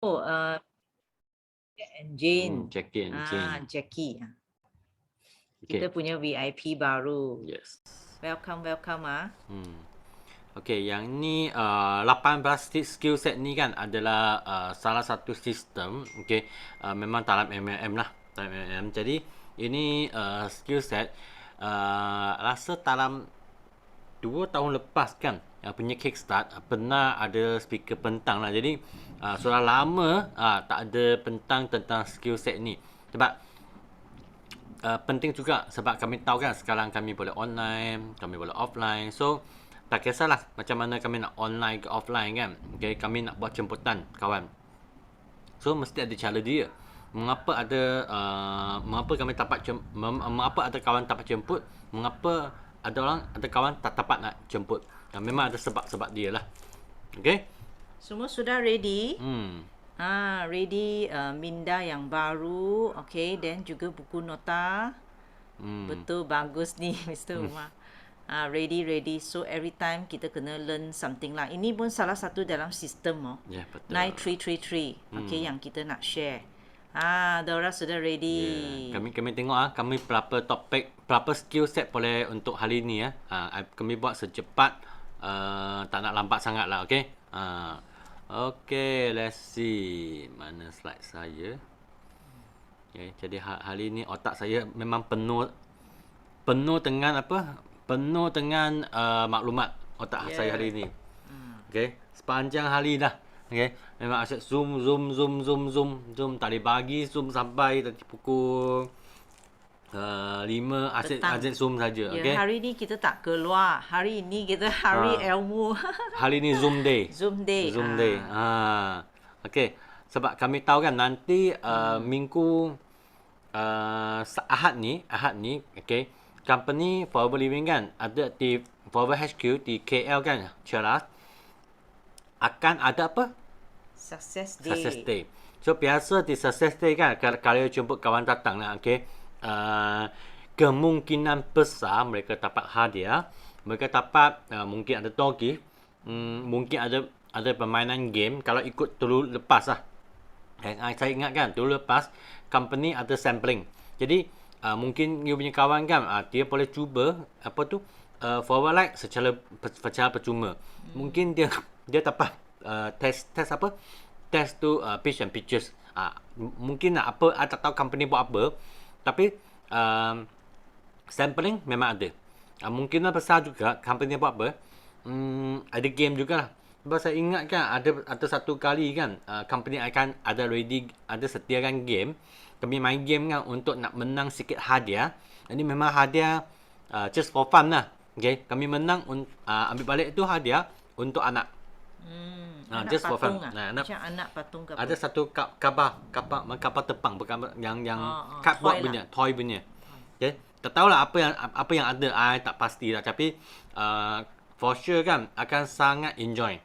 Oh, Jane. Jackie and Jane. Jackie. Okay. Kita punya VIP baru. Yes. Welcome. Okay, yang ni 18 skill set ni kan adalah salah satu sistem. Okay, memang dalam MLM lah. Dalam MLM. Jadi, ini skill set rasa dalam 2 tahun lepas kan yang punya kickstart pernah ada speaker pentang lah. Jadi sudah lama tak ada pentang tentang skill set ni. Sebab penting juga sebab kami tahu kan sekarang kami boleh online, kami boleh offline. So tak kisahlah macam mana kami nak online ke offline kan. Okay, kami nak buat jemputan kawan. So mesti ada cara dia. Mengapa kami mengapa ada kawan tak dapat jemput? Mengapa ada kawan tak dapat nak jemput? Memang ada sebab-sebab dia lah. Okay? Semua sudah ready? Ready minda yang baru. Okay, dan juga buku nota. Betul, bagus ni Mr. Umar. Ready. So every time kita kena learn something lah. Ini pun salah satu dalam sistem Ya, betul. 9333. Okay, yang kita nak share. Dora sudah ready. Yeah. Kami tengok kami berapa topik, berapa skill set boleh untuk hari ni ya. Kami buat secepat, tak nak lambat sangat lah. Okay. Okay, let's see mana slide saya. Okay, jadi hari ni otak saya memang penuh dengan apa? Penuh dengan maklumat otak saya hari ni. Okay, sepanjang hari dah. Okay, memang asyik zoom. Tak boleh bagi zoom sampai tadi pukul 5 asyik zoom saja. Ya, okay. Hari ni kita tak keluar. Hari ini kita hari ilmu. Hari ni zoom day. Zoom day. Okay, sebab kami tahu kan nanti minggu Ahad ni, okay, company Forever Living kan ada di Forever HQ di KL kan, Cheras. Akan ada apa? Success Day. So biasa di Success Day kan kalau jemput kawan datang lah, okay. Kemungkinan besar mereka dapat hadiah, mereka dapat mungkin ada door gift, mungkin ada permainan game kalau ikut dulu lepas lah. Saya ingat kan dulu lepas company ada sampling. Jadi mungkin you punya kawan kan dia boleh cuba apa tu forward light secara percuma. Mungkin dia dapat test apa? Test tu pitch and pitches. Mungkin apa tak tahu company buat apa. Tapi sampling memang ada. Mungkin besar juga company buat apa. Ada game jugalah. Sebab saya ingat kan ada satu kali kan company akan ada sediakan game. Kami main game kan untuk nak menang sikit hadiah. Jadi memang hadiah just for fun lah. Okay, kami menang ambil balik tu hadiah untuk anak. Anak just for fun. Macam anak patung kapal. Ada satu kapal tepang yang cardboard punya, toy punya. Okay, tak tahulah apa yang ada, I tak pasti lah. Tapi for sure kan akan sangat enjoy.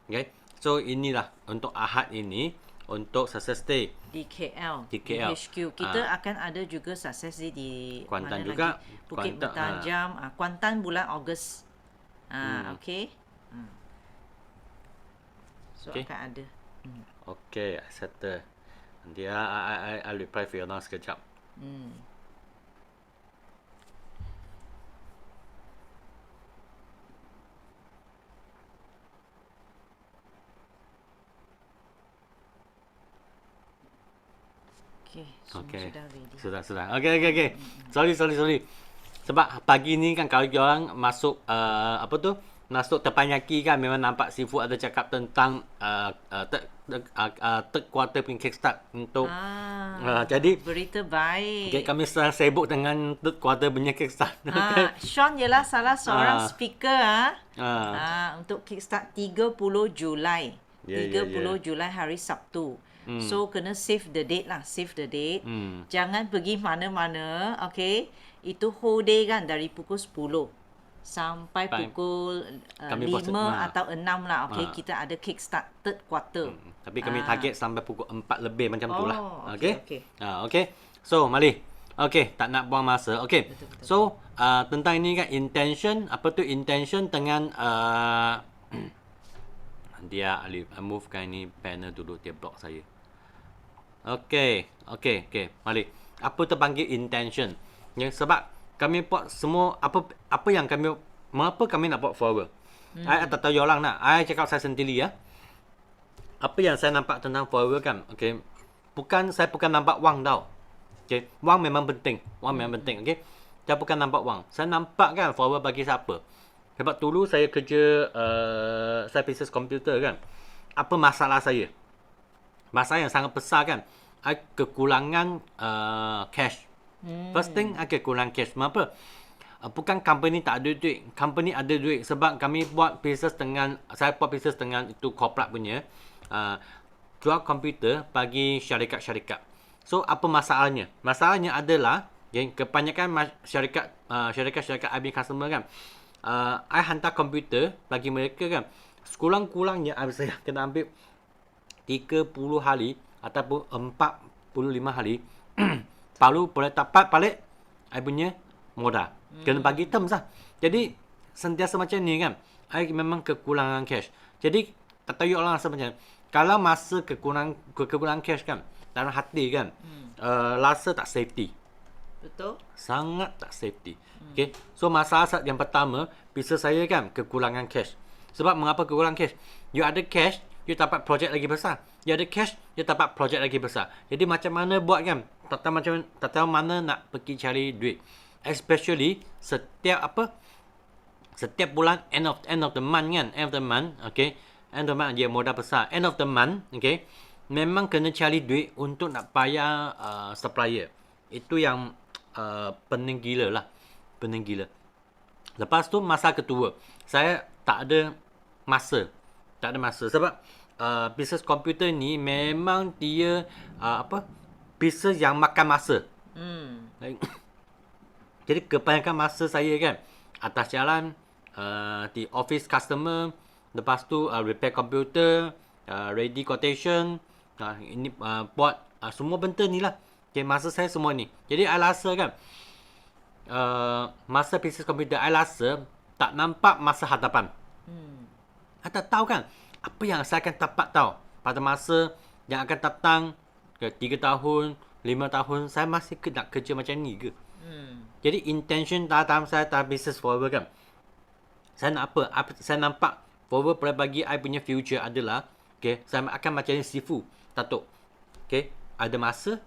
Okay, so inilah untuk Ahad ini untuk Success Day di KL. Di KL. HQ. Kita akan ada juga Success Day di Kuantan mana juga. lagi? Bukit Bertajam. Kuantan bulan Ogos. Okay. So akan ada. Okay, I settle. Nanti I reply for you now sekejap. Okay, sudah ready. Sudah. Okay. Sorry. Sebab pagi ni kan kalau orang masuk apa tu? Masuk terpanyaki kan memang nampak Sifu ada cakap tentang third quarter punya kickstart untuk jadi berita baik. Okay, kami sedang sibuk dengan third quarter punya kickstart. Sean ialah salah seorang speaker untuk kickstart 30 Julai. 30 Julai hari Sabtu. So kena save the date. Jangan pergi mana-mana. Okay, itu whole day kan dari pukul 10 sampai pukul 5 atau 6 lah. Okay, kita ada kickstart third quarter. Tapi kami target sampai pukul 4 lebih macam tu lah. Okay. Okay. So mari. Okay, tak nak buang masa. Okay. Betul. So tentang ini kan intention, apa tu intention dengan dia movekan ini panel dulu, dia block saya. Okey. Mari. Apa terpanggil intention? Ya, sebab kami buat semua apa yang kami, mengapa kami nak buat forward? I tak tahu orang nak. I cakap saya sendiri ya. Apa yang saya nampak tentang forward kan? Okey. Saya bukan nampak wang tau. Okey. Wang memang penting. Okey. Saya bukan nampak wang. Saya nampak kan forward bagi siapa? Sebab dulu saya kerja saya business komputer kan. Apa masalah saya? Masalah yang sangat besar kan. I kekurangan cash. First thing, I kekurangan cash. Kenapa? Bukan company tak ada duit. Company ada duit. Sebab kami buat business dengan, saya buat business dengan itu corporate punya. Jual komputer bagi syarikat-syarikat. So, apa masalahnya? Masalahnya adalah, kebanyakan syarikat-syarikat I punya customer kan, I hantar komputer bagi mereka kan. Sekurang-kurangnya, saya kena ambil 30 hari ataupun 45 hari baru boleh dapat balik I punya modal. Kena bagi terms lah. Jadi sentiasa macam ni kan. I memang kekurangan cash. Jadi tak tahu orang rasa macam kalau masa kekurangan cash kan, dalam hati kan, rasa tak safety. Betul. Sangat tak safety. Okay. So masalah yang pertama, bisnes saya kan kekurangan cash. Sebab mengapa kekurangan cash? You ada cash, you dapat projek lagi besar. You ada cash, you dapat projek lagi besar. Jadi macam mana buat kan? Tak tahu mana nak pergi cari duit. Especially setiap bulan end of the month kan, end of the month, okay. End of the month dia modal besar. End of the month, okay. Memang kena cari duit untuk nak bayar supplier. Itu yang pening gila lah. Pening gila. Lepas tu masa kedua, saya tak ada masa. Sebab bisnes komputer ni memang dia bisnes yang makan masa. Jadi kebanyakan masa saya kan atas jalan, di office customer, lepas tu repair komputer, ready quotation, ini buat semua benda ni lah. Okay, masa saya semua ni. Jadi I rasa kan masa bisnes komputer I rasa tak nampak masa hadapan. I tak tahu kan apa yang saya akan dapat tahu pada masa yang akan datang ke 3 tahun, 5 tahun, saya masih nak kerja macam ni ke? Jadi intention dalam saya dalam business forward kan, saya nak apa? Saya nampak forward boleh bagi I punya future adalah, okay, saya akan macam ni Sifu, Datuk. Okay, ada masa,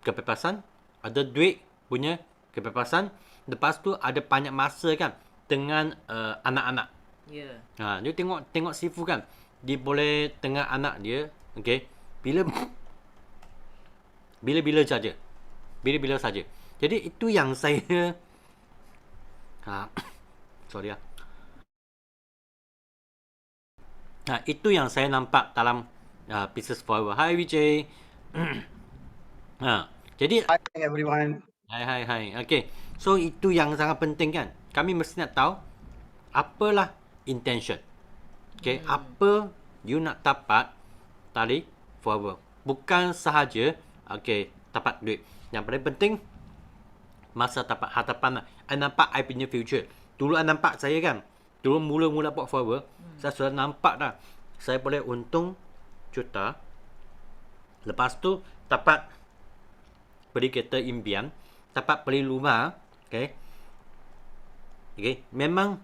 kebebasan, ada duit punya kebebasan, lepas tu ada banyak masa kan dengan anak-anak. Ya. Dia tengok Sifu kan, dia boleh tengok anak dia, okay, bila-bila saja. Bila-bila saja. Jadi itu yang saya sorry lah. Itu yang saya nampak dalam business forward. Hi Vijay. Jadi Hi everyone. Hai. Okay. So itu yang sangat penting kan. Kami mesti nak tahu apalah intention. Okay. Apa you nak dapat dari forward. Bukan sahaja okay, dapat duit. Yang paling penting masa dapat hadapan. I nampak I punya future. Dulu I nampak saya kan, dulu mula-mula buat forward, saya sudah nampak dah saya boleh untung juta. Lepas tu dapat beli kereta impian, dapat beli rumah. Okay. Memang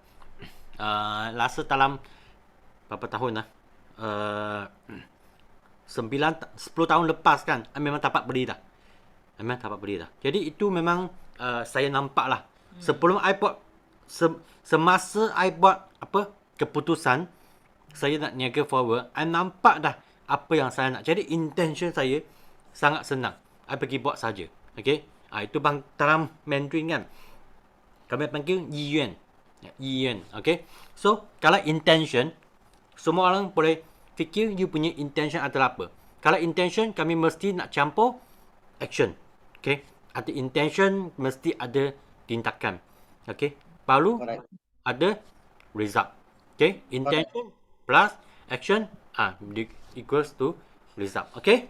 rasa dalam berapa tahun lah, 10 tahun lepas kan, memang dapat beli dah. Jadi itu memang saya nampak lah. Sebelum I buat, semasa I buat keputusan saya nak niaga forward, I nampak dah apa yang saya nak. Jadi intention saya sangat senang. I pergi buat saja. Okay. Itu bang dalam Mandarin kan, kami panggil Yiyuan. Okay. So kalau intention, semua orang boleh fikir you punya intention adalah apa. Kalau intention, kami mesti nak campur action. Okay. Ada intention, mesti ada tindakan. Okay. Baru ada result. Okay. Intention plus action equals to result. Okay.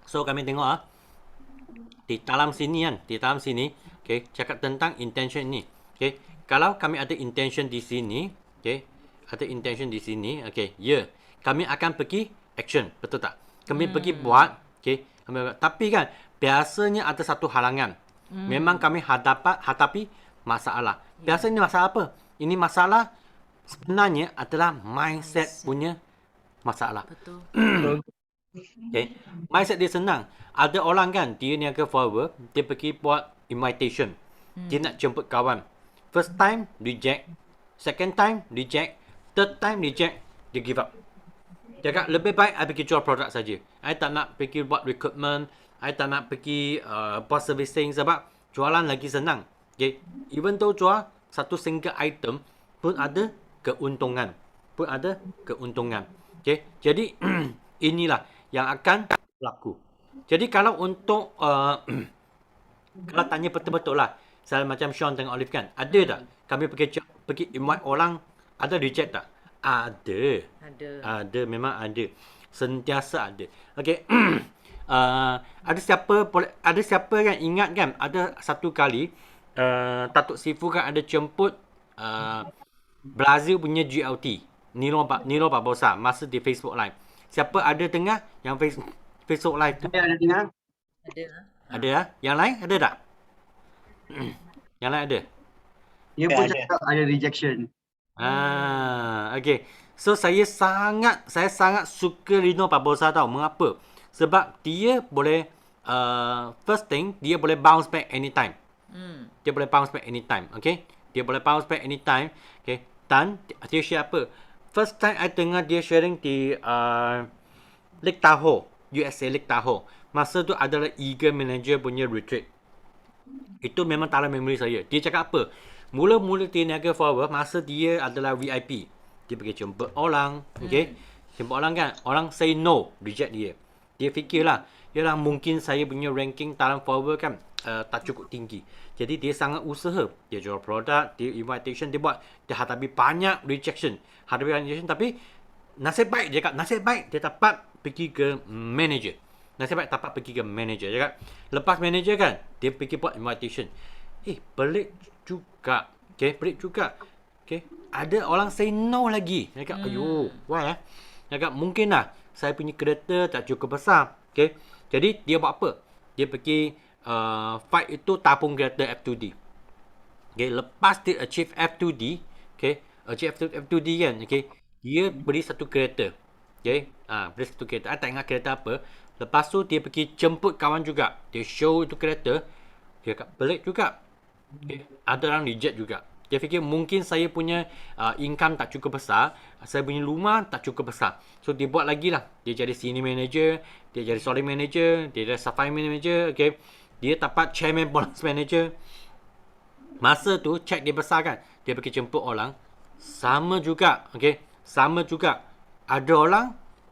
So kami tengok di dalam sini kan, okay, cakap tentang intention ni. Okay. kalau kami ada intention di sini, okay, ada intention di sini, okay, kami akan pergi action, betul tak? Kami pergi buat, okay, tapi kan biasanya ada satu halangan. Memang kami hadapi masalah. Biasanya masalah apa? Ini masalah sebenarnya adalah mindset punya masalah. Betul. Okay. Mindset dia senang. Ada orang kan, dia niaga follower, dia pergi buat invitation. Dia nak jemput kawan. First time, reject. Second time, reject. Third time, reject. Dia give up. Dia kata, lebih baik I pergi jual produk saja. I tak nak pergi buat recruitment. I tak nak pergi buat servicing sebab jualan lagi senang. Okay. Even though jual satu single item pun ada keuntungan. Okay. Jadi, inilah yang akan berlaku. Jadi, kalau untuk kalau tanya betul-betul lah, saya macam Sean tengok Olive kan, ada tak kami pergi invite orang, ada reject tak? Ada, memang ada, sentiasa ada. Okay. Ada siapa yang ingat kan, ada satu kali Datuk Sifu kan ada jemput Brazil punya GLT Nilo Barbosa masa di Facebook Live. Siapa ada dengar yang Facebook Live tu? Ada dengar? Ada ya? Yang lain ada tak? Yang lain ada? Dia pun cakap ada rejection. Okay. So saya sangat suka Lino Barbosa tau. Mengapa? Sebab dia boleh first thing, dia boleh bounce back anytime. Dia boleh bounce back anytime. Okay? Dia boleh bounce back anytime. Okay? Dan dia share apa? First time I dengar dia sharing di Lake Tahoe, USA Lake Tahoe. Masa tu adalah Eagle Manager punya retreat. Itu memang dalam memori saya. Dia cakap apa? Mula-mula dia niaga follower masa dia adalah VIP. Dia pergi jemput orang. Okay? Jemput orang kan. Orang say no. Reject dia. Dia fikirlah. Yalah mungkin saya punya ranking dalam follower kan tak cukup tinggi. Jadi dia sangat usaha. Dia jual produk. Dia invitation. Dia buat. Dia hadapi banyak rejection. Tapi nasib baik. Dia kata nasib baik. Dia dapat pergi ke manager. Nasib baik dapat pergi ke manager. Dia kata lepas manager kan. Dia pergi buat invitation. Pelik juga. Okay, pelik juga. Okay. Ada orang say no lagi. Dia kata, ayo, why ya? Dia kata, mungkin lah. Saya punya kereta tak cukup besar. Okay. Jadi, dia buat apa? Dia pergi fight itu tabung kereta F2D. Okay. Lepas dia achieve F2D. Okay. Achieve F2D kan. Okay. Dia beli satu kereta. Okay. Beli satu kereta. I tak ingat kereta apa. Lepas tu, dia pergi jemput kawan juga. Dia show itu kereta. Dia kata, pelik juga. Okay. Ada orang reject juga. Dia fikir mungkin saya punya income tak cukup besar. Saya punya rumah tak cukup besar. So dia buat lagi lah. Dia jadi senior manager. Dia jadi solid manager. Dia jadi supply manager. Okay. Dia dapat chairman bonus manager. Masa tu check dia besar kan. Dia pergi jemput orang. Sama juga. Okay. Sama juga. Ada orang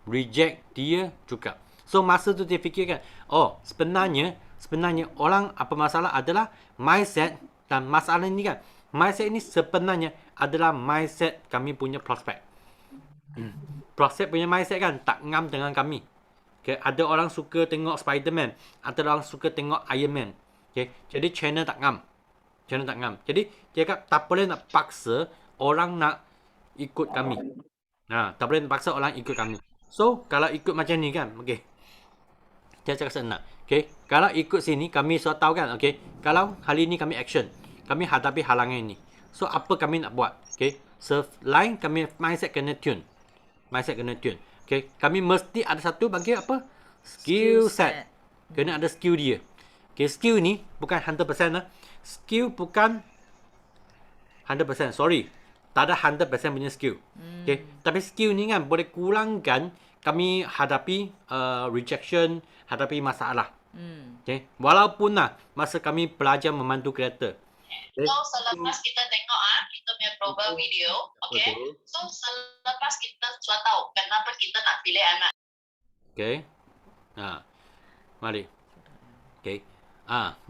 reject dia juga. So masa tu dia fikir kan. Oh sebenarnya orang apa masalah adalah mindset. Dan masalah ni kan. Mindset ini sebenarnya adalah mindset kami punya prospek. Prospek punya mindset kan tak ngam dengan kami. Okay. Ada orang suka tengok Spiderman. Ada orang suka tengok Iron Man. Okay. Jadi channel tak ngam. Jadi dia kata tak boleh nak paksa orang nak ikut kami. Tak boleh nak paksa orang ikut kami. So kalau ikut macam ni kan. Okay. Dia cakap senang. Okay. Kalau ikut sini kami sudah tahu kan. Okay. Kalau hari ni kami action. Kami hadapi halangan ini. So, apa kami nak buat? Okay. Selain kami mindset kena tune. Okay. Kami mesti ada satu bagi apa? Skill set. Kena ada skill dia. Okay. Skill ni bukan 100% lah. Skill bukan 100%. Sorry. Tak ada 100% punya skill. Okay. Tapi skill ni kan boleh kurangkan kami hadapi rejection, hadapi masalah. Okay. Walaupun lah masa kami belajar memandu kereta. So selepas kita tengok kita punya global video, okay? So selepas kita sudah tahu kenapa kita nak pilih anak. Okay. Mari. Okay.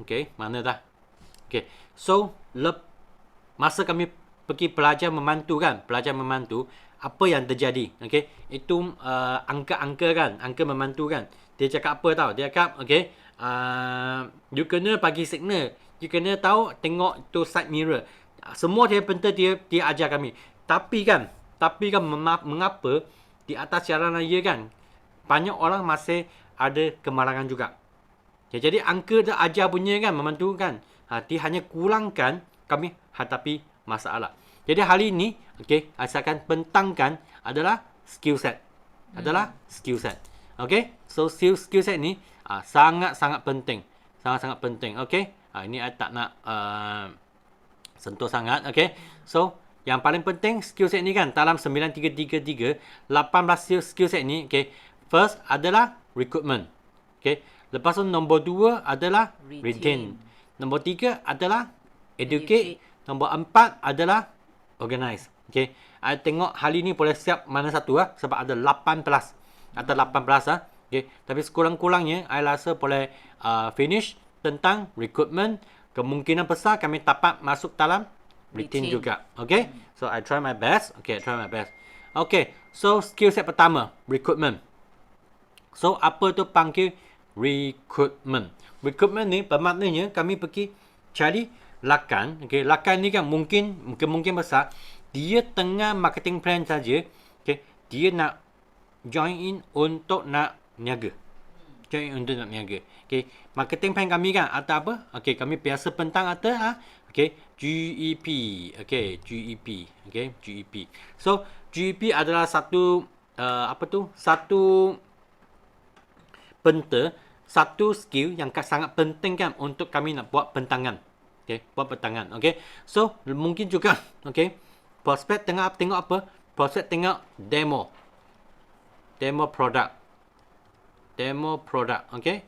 Okay. Mana dah? Okay. So masa kami pergi belajar memandu kan, apa yang terjadi? Okay. Itu angka-angka kan, angka memandu kan. Dia cakap apa tau? Dia cakap, okay, you kena bagi signal. You kena tahu tengok tu side mirror. semua dia penting dia ajar kami. Tapi kan mengapa di atas siaran raya kan banyak orang masih ada kemalangan juga. Okay, jadi angka dia ajar punya kan membantu kan. Dia hanya kurangkan kami hadapi masalah. Jadi hari ini okey, saya akan bentangkan adalah skill set. Okey, so skill set ni sangat-sangat penting. Sangat-sangat penting. Okey. Ini saya tak nak sentuh sangat. Okey. So, yang paling penting skill set ni kan dalam 9333 18 skill set ni, okey. First adalah recruitment. Okey. Lepas tu nombor 2 adalah retain. Nombor 3 adalah educate. Nombor 4 adalah organize. Okey. I tengok hari ni boleh siap mana satu sebab ada 18. Ada 18 okey. Tapi sekurang-kurangnya I rasa boleh finish tentang recruitment. Kemungkinan besar kami dapat masuk dalam retain juga. Okey. So I try my best. Okey, I try my best. Okey. So skill set pertama, recruitment. So apa tu panggil recruitment? Recruitment ni bermaknanya kami pergi cari lakan. Okey, lakan ni kan mungkin besar dia tengah marketing plan saja. Okey, dia nak join in untuk nak niaga. Okey, marketing plan kami kan atau apa? Okey, kami biasa pentang atau okey, GEP. Okey, GEP. Okey, GEP. So, GEP adalah satu satu benda, satu skill yang sangat penting kan untuk kami nak buat pentangan. Okey, buat pentangan. Okey. So, mungkin juga okey, prospek tengok apa? Prospek tengok demo produk. Okey.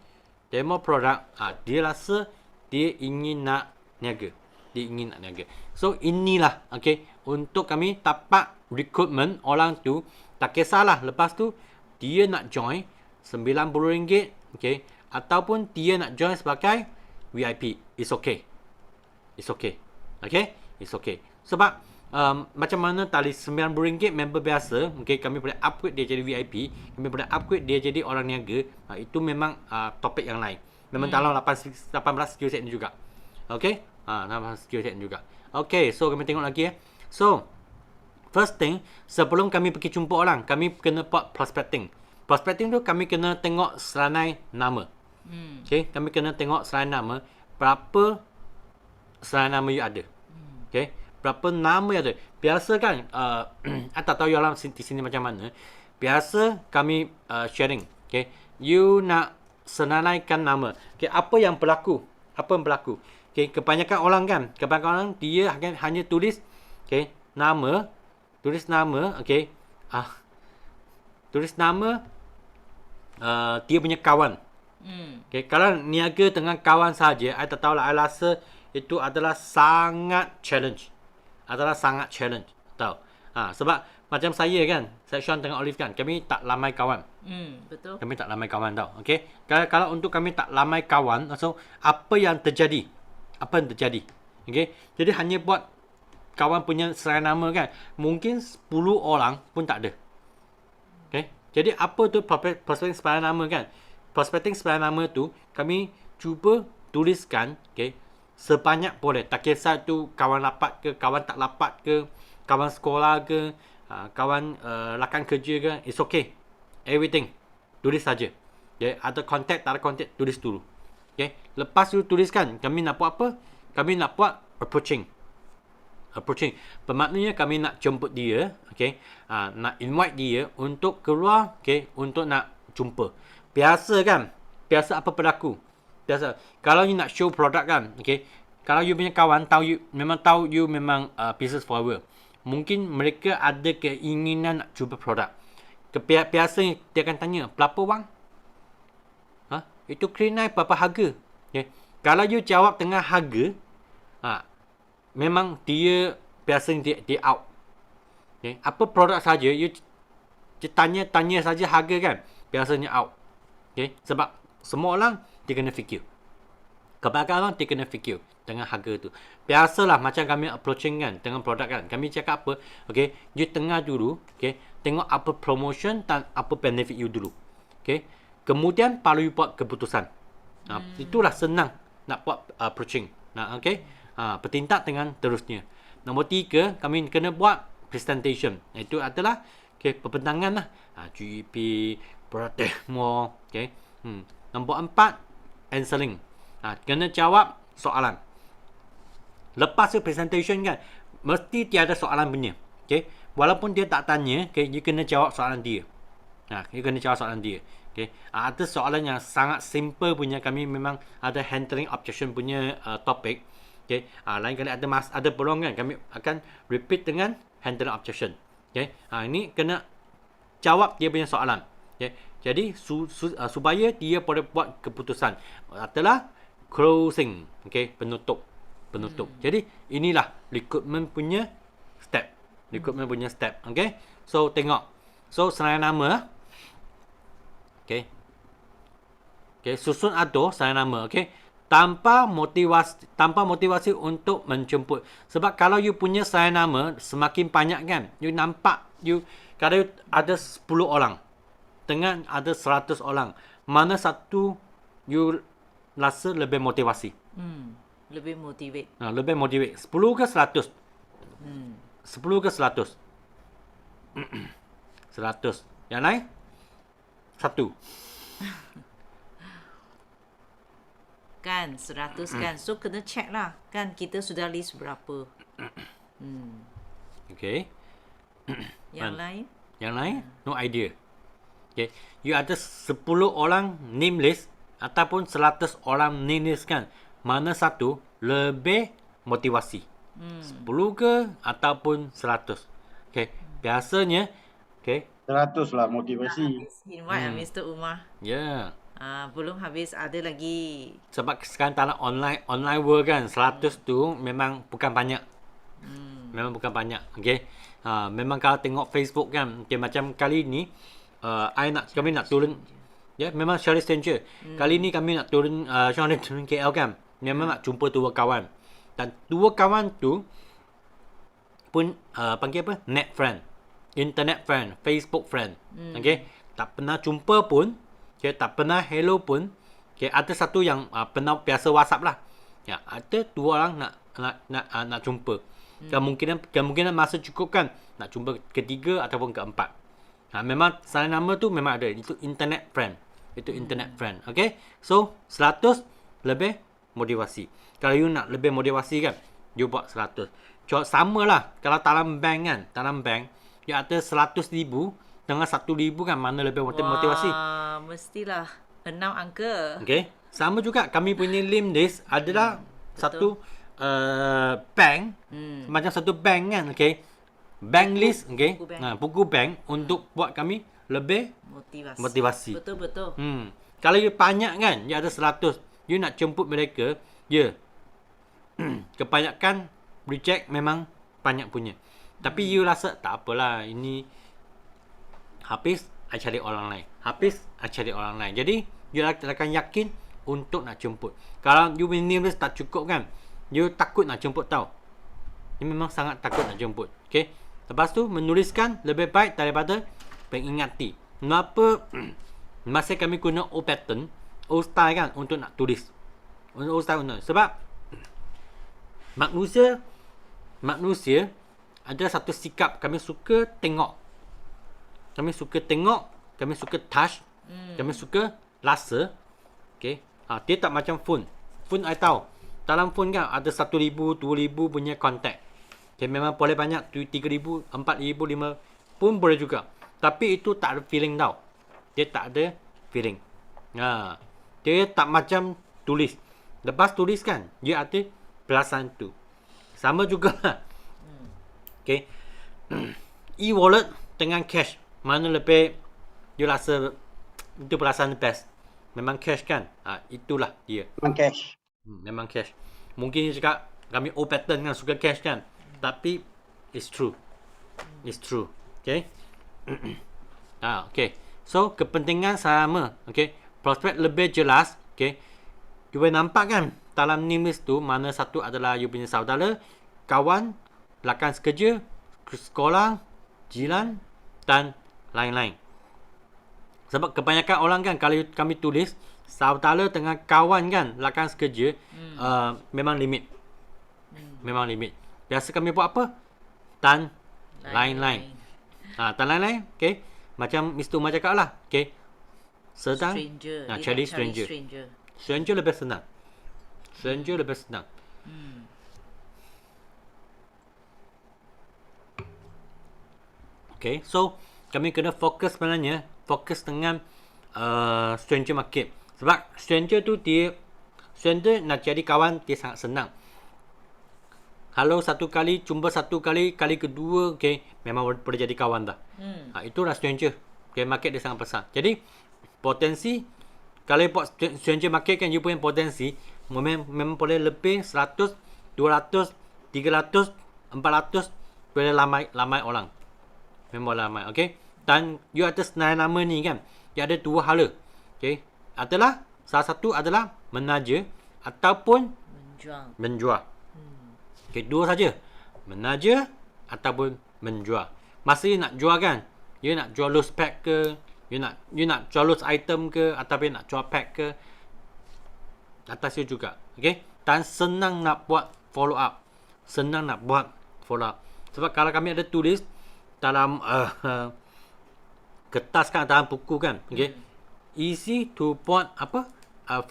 Demo produk. Dia rasa dia ingin nak niaga. So inilah okey untuk kami dapat recruitment orang tu, tak kisahlah lepas tu dia nak join RM90 okey ataupun dia nak join sebagai VIP. It's okay. Okay? It's okay. Sebab macam mana tali RM90 member biasa, okey, kami boleh upgrade dia jadi VIP, kami boleh upgrade dia jadi orang niaga. Itu memang topik yang lain. Memang dalam 18 skill set ni juga. Okey? 18 skill set ni juga. Okey, so kami tengok lagi So, first thing, sebelum kami pergi jumpa orang, kami kena buat prospecting. Prospecting tu kami kena tengok seranai nama. Okey, kami kena tengok seranai nama, berapa seranai nama you ada. Okey, berapa nama yang ada. Biasa kan I tak tahu you orang di sini macam mana. Biasa kami sharing. Okay, you nak senaraikan nama. Okay, apa yang berlaku? Okay, kebanyakan orang dia hanya tulis nama, okay. Tulis nama dia punya kawan. Okay, kalau niaga dengan kawan saja, I tak tahu lah, I rasa itu adalah sangat challenge. Tahu. Sebab macam saya kan, saya Sean dengan Olive kan, kami tak ramai kawan. Betul. Kami tak ramai kawan tau. Okey. Kalau untuk kami tak ramai kawan, so apa yang terjadi? Okey. Jadi hanya buat kawan punya serai nama kan, mungkin 10 orang pun tak ada. Okey. Jadi apa tu prospecting serai nama kan? Prospecting serai nama tu kami cuba tuliskan, okey, sebanyak boleh. Tak kisah tu kawan rapat ke, kawan tak rapat ke, kawan sekolah ke, kawan rakan kerja ke, it's okay. Everything. Tulis saja. Okay. Ada kontak, tak ada kontak, tulis dulu. Okay. Lepas tu tuliskan, kami nak buat apa? Kami nak buat approaching. Bermaknanya kami nak jemput dia, okay. Nak invite dia untuk keluar, okay, untuk nak jumpa. Biasa apa berlaku? Biasa. Kalau you nak show produk kan, okay. Kalau you punya kawan tahu you memang business forward. Mungkin mereka ada keinginan nak cuba produk. Biasa dia akan tanya, berapa wang? Itu krenai berapa harga? Okay. Kalau you jawab tengah harga, memang dia biasanya dia out. Okay. Apa produk saja, you tanya saja harga kan, biasanya out. Okay. Sebab semua orang dia kena fikir. Kebanyakan orang dia kena fikir dengan harga tu. Biasalah macam kami approaching kan dengan produk kan. Kami cakap apa? Okay, you tengah dulu, okay, tengok apa promotion dan apa benefit you dulu. Okay. Kemudian baru you buat keputusan. Itulah senang nak buat approaching. Okay. Bertindak dengan terusnya. Nombor 3, kami kena buat presentation. Itu adalah perbentangan lah. GEP, Pratemo. Nombor 4, answering. Kena jawab soalan. Lepas tu presentation kan, mesti tiada soalan punya. Walaupun dia tak tanya, you kena jawab soalan dia. You kena jawab soalan dia. Ada soalan yang sangat simple punya, kami memang ada handling objection punya topik. Lain kali ada peluang kan, kami akan repeat dengan handling objection. Ini kena jawab dia punya soalan. Jadi supaya dia boleh buat keputusan adalah closing, penutup. Jadi inilah recruitment punya step. So tengok. So serangga nama. Susun atur serangga nama. Tanpa motivasi untuk menjemput. Sebab kalau you punya serangga nama semakin banyak kan, you nampak kalau ada 10 orang dengan ada 100 orang, mana satu you rasa lebih motivasi? Lebih motivate. Lebih motivate. 10 ke 100? 10 ke 100? 100. Yang lain? 1. Kan 100 kan. So kena check lah. Kan kita sudah list berapa. Yang lain? Yang lain? No idea. You ada 10 orang name list ataupun 100 orang name list kan. Mana satu lebih motivasi? 10 ke ataupun 100? Biasanya 100 lah motivasi. Invite Mr. Umar. Ya. Belum habis, ada lagi. Sebab sekarang tanah online world kan, 100 tu memang bukan banyak. Memang bukan banyak. Memang kalau tengok Facebook kan, macam kali ni kami nak turun, memang Charlie Stranger. Kali ni kami nak turun KL kan. Memang nak jumpa 2 kawan. Dan 2 kawan tu pun panggil apa? Net friend. Internet friend. Facebook friend. Tak pernah jumpa pun. Tak pernah hello pun. Ada satu yang pernah biasa WhatsApp lah. Ada 2 orang nak jumpa. Kemungkinan masa cukup kan. Nak jumpa ketiga ataupun keempat. Memang serangga nama tu memang ada. Itu internet friend. So 100 lebih motivasi. Kalau you nak lebih motivasi kan, you buat 100. Sama lah. Kalau dalam bank kan, you ada 100,000 dengan 1,000 kan, mana lebih motivasi? Mestilah 6 angka. Sama juga kami punya lim list adalah satu bank, macam satu bank kan, bank list, buku bank untuk buat kami lebih motivasi. Betul. Kalau you banyak kan, you ada 100, you nak jemput mereka, kebanyakan reject memang banyak punya. Tapi you rasa tak apalah, ini habis, I cari orang lain. Jadi you akan yakin untuk nak jemput. Kalau you name list tak cukup kan, you takut nak jemput tau. You memang sangat takut nak jemput. Lepas tu menuliskan lebih baik daripada mengingati. Kenapa masa kami guna O pattern, O style kan, untuk nak tulis. Sebab manusia ada satu sikap, kami suka tengok, kami suka touch, kami suka rasa. Dia tak macam phone I tahu, dalam phone kan ada 1,000, 2,000 punya contact. Memang boleh banyak, 3,000, 4,000, 5 pun boleh juga. Tapi itu tak ada feeling tau. Dia tak ada feeling. Dia tak macam tulis. Lepas tulis kan, dia ada perasaan tu. Sama juga lah. E-wallet dengan cash, mana lebih you rasa itu perasaan best? Memang cash kan? Itulah dia. Memang cash. Mungkin you cakap kami O pattern kan, suka cash kan? Tapi it's true. So kepentingan sama. Prospek lebih jelas. You boleh nampak kan dalam name list tu, mana satu adalah you punya saudara, kawan, rakan sekerja, sekolah, jiran dan lain-lain. Sebab kebanyakan orang kan, kalau kami tulis saudara dengan kawan kan, rakan sekerja, memang limit. biasa kami buat apa? Tan lain-lain. Tan lain-lain, okey. Macam Mr. Umar cakap lah, okey. Sedang Stranger. Dia cari nak cari stranger. stranger. Stranger lebih senang. Stranger lebih senang. Okay, so kami kena fokus sebenarnya, fokus dengan stranger market. Sebab stranger tu stranger nak jadi kawan dia sangat senang. Kalau satu kali, jumpa satu kali, kali kedua, okay, memang boleh jadi kawan dah. Itulah stranger. Okay, market dia sangat besar. Jadi, potensi, kalau buat stranger market kan, you punya potensi, memang boleh lebih 100, 200, 300, 400, boleh ramai orang. Memang ramai, okay. Dan, you ada senarai nama ni kan, dia ada dua hala. Okay, adalah, salah satu adalah menaja, ataupun menjual. Okay, dua saja. Menaja ataupun menjual. Masa you nak jual kan, you nak jual loose pack ke, you nak jual loose item ke, ataupun nak jual pack ke, atas you juga. Okay, dan senang nak buat follow up. Senang nak buat follow up. Sebab kalau kami ada tulis dalam kertas kan, dalam buku kan, okay, easy to buat apa,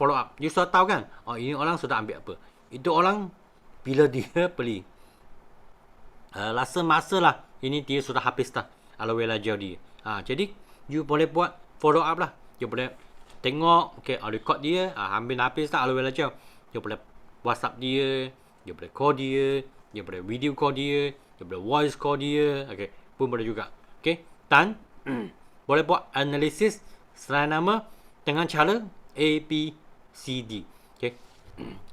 follow up. You sudah tahu kan, oh ini orang sudah ambil apa. Itu orang bila dia beli, rasa masa lah ini dia sudah habis dah alawi belajar dia. Jadi you boleh buat follow up lah. You boleh tengok, okay, record dia, ambil habis dah alawi belajar. You boleh WhatsApp dia, you boleh call dia, you boleh video call dia, you boleh voice call dia, okay, pun boleh juga. Okay, dan boleh buat analisis serai nama dengan cara A, B, C, D. Okay.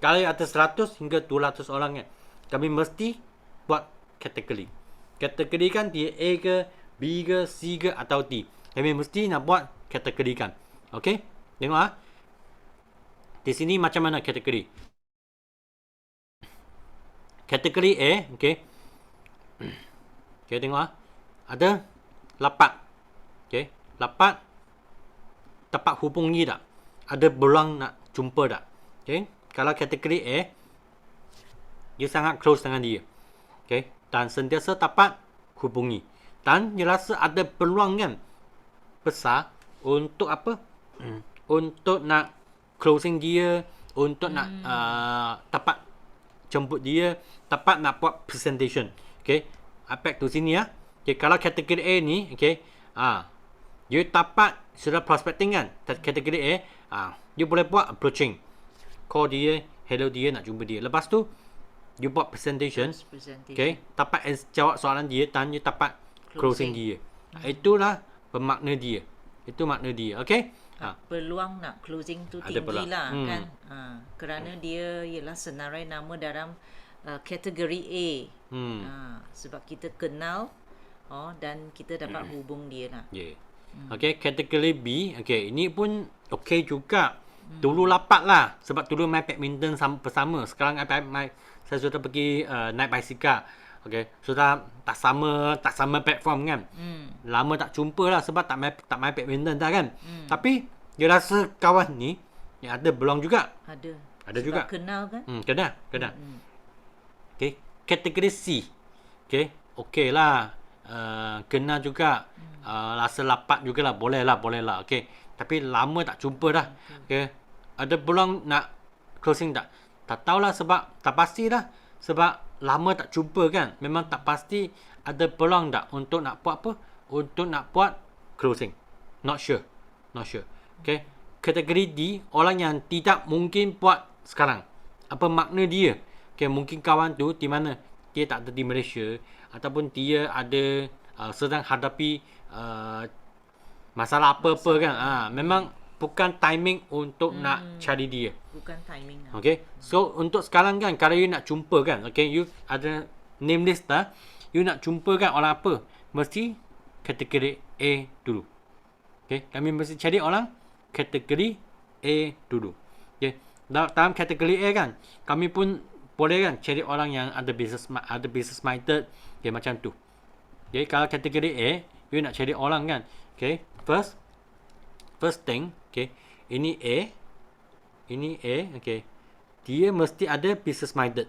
Kalau ada 100 hingga 200 orang kan, kami mesti buat kategori. Kategori kan dia A ke, B ke, C ke atau D. Kami mesti nak buat kategorikan. Okey? Tengok di sini macam mana kategori. Kategori A, okey. Okey, tengok ada lapat. Okey, lapat dapat hubungi tak? Ada peluang nak jumpa tak? Okey. Kalau kategori A, dia sangat close dengan dia. Okay. Dan sentiasa dapat hubungi. Dan dia rasa ada peluang kan besar untuk apa? Untuk nak closing dia, untuk nak dapat jemput dia, dapat nak buat presentation. Okay. Back to sini ya. Okay. Kalau kategori A ni, okay, you dapat sudah prospecting kan, kategori A, you boleh buat approaching. Call dia, hello dia, nak jumpa dia. Lepas tu, you buat presentation. Okay, dapat jawab soalan dia dan you dapat closing dia. Itulah bermakna dia. Itu makna dia. Okay. Peluang nak closing tu tinggi lah kan. Kerana dia ialah senarai nama dalam kategori A. Sebab kita kenal dan kita dapat hubung dia lah. Yeah. Okay, kategori B. Okay, ini pun okay juga. Dulu lapat lah. Sebab dulu main badminton bersama. Sekarang saya sudah pergi naik basikal. Okay. Sudah tak sama platform kan. Lama tak jumpa lah. Sebab tak main badminton dah kan. Tapi dia rasa kawan ni yang ada beluang juga. Ada juga. Kenal kan? Kenal. Okay. Kategori C. Okay. Okay lah. Kenal juga. Rasa lapat jugalah. Boleh lah. Okay. Tapi lama tak jumpa dah. Okay. Ada peluang nak closing tak? Tak tahulah sebab tak pastilah. Sebab lama tak jumpa kan. Memang tak pasti ada peluang tak untuk nak buat apa? Untuk nak buat closing. Not sure. Okay. Kategori D, orang yang tidak mungkin buat sekarang. Apa makna dia? Okay, mungkin kawan tu di mana? Dia tak ada di Malaysia. Ataupun dia ada sedang hadapi masalah apa-apa kan. Memang bukan timing untuk nak cari dia. Bukan timing. Okay. So, untuk sekarang kan, kalau you nak jumpa kan, okay, you ada name list dah, you nak jumpa kan orang apa, mesti kategori A dulu. Okay. Kami mesti cari orang kategori A dulu. Okay. Dalam kategori A kan, kami pun boleh kan cari orang yang ada business minded, okay, macam tu. Okay. Kalau kategori A, you nak cari orang kan, okay, first thing, okay, ini A, okay, dia mesti ada business minded.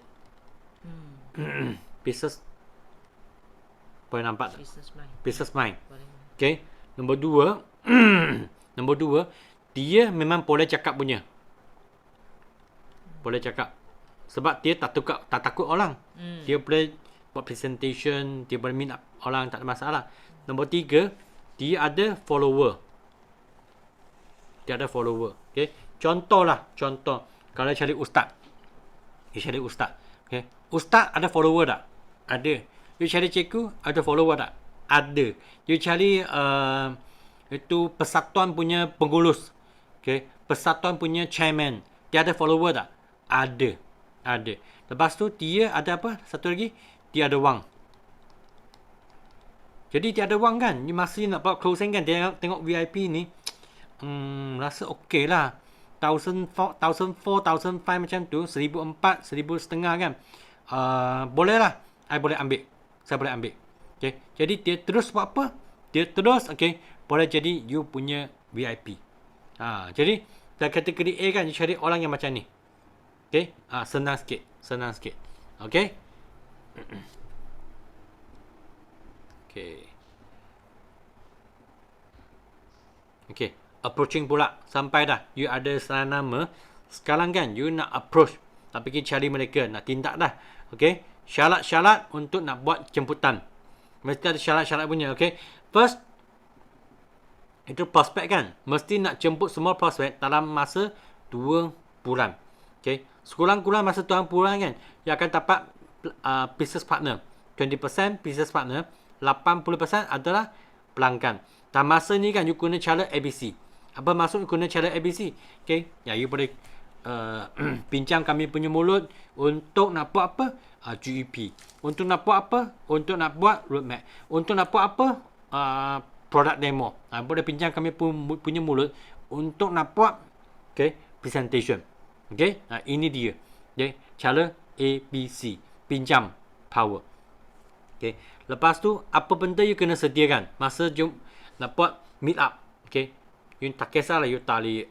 Business. Boleh nampak tak? Business mind. Business mind. Boleh. Okay. Nombor 2. Nombor 2. Dia memang boleh cakap punya. Boleh cakap. Sebab dia tak takut orang. Dia boleh buat presentation. Dia boleh meet up orang. Tak ada masalah. Nombor 3. Dia ada follower. Dia ada follower. Okay. Contohlah. Contoh. Kalau cari ustaz. You cari ustaz. Okay. Ustaz ada follower tak? Ada. You cari cikgu. Ada follower tak? Ada. You cari itu persatuan punya pengurus. Okay. Persatuan punya chairman. Dia ada follower tak? Ada. Ada. Lepas tu dia ada apa? Satu lagi. Dia ada wang. Jadi dia ada wang kan? You masih nak buat closing kan? Dia tengok VIP ni. Rasa okey lah. 1,400, 1,500 macam tu. 1,400, 1,500 kan? Boleh lah. I boleh ambil. Saya boleh ambil. Okay. Jadi dia terus buat apa? Dia terus, okay, boleh jadi you punya VIP. Jadi dalam kategori A kan, you cari orang yang macam ni. Okay. Senang sikit. Senang sikit. Okay. Okay. Okay. Approaching pula. Sampai dah. You ada salah nama. Sekarang kan, you nak approach. Tak pergi cari mereka. Nak tindak dah. Okay. Syarat-syarat untuk nak buat jemputan. Mesti ada syarat-syarat punya. Okay. First, itu prospek kan. Mesti nak jemput semua prospek dalam masa 2 bulan. Okay. Sekurang-kurang masa 2 bulan kan, you akan dapat business partner. 20% business partner. 80% adalah pelanggan. Dan masa ni kan, you guna cara ABC. Apa maksud you guna cara ABC? Okay. Ya, you boleh bincang kami punya mulut untuk nak buat apa? GEP. Untuk nak buat apa? Untuk nak buat roadmap. Untuk nak buat apa? Product demo. Boleh bincang kami punya mulut untuk nak buat, okay, presentation. Okay. Ini dia. Okay. Cara ABC. Pinjam power. Okay. Lepas tu, apa benda you kena sediakan masa jom nak buat meet up. Okay. You tak kisahlah you tali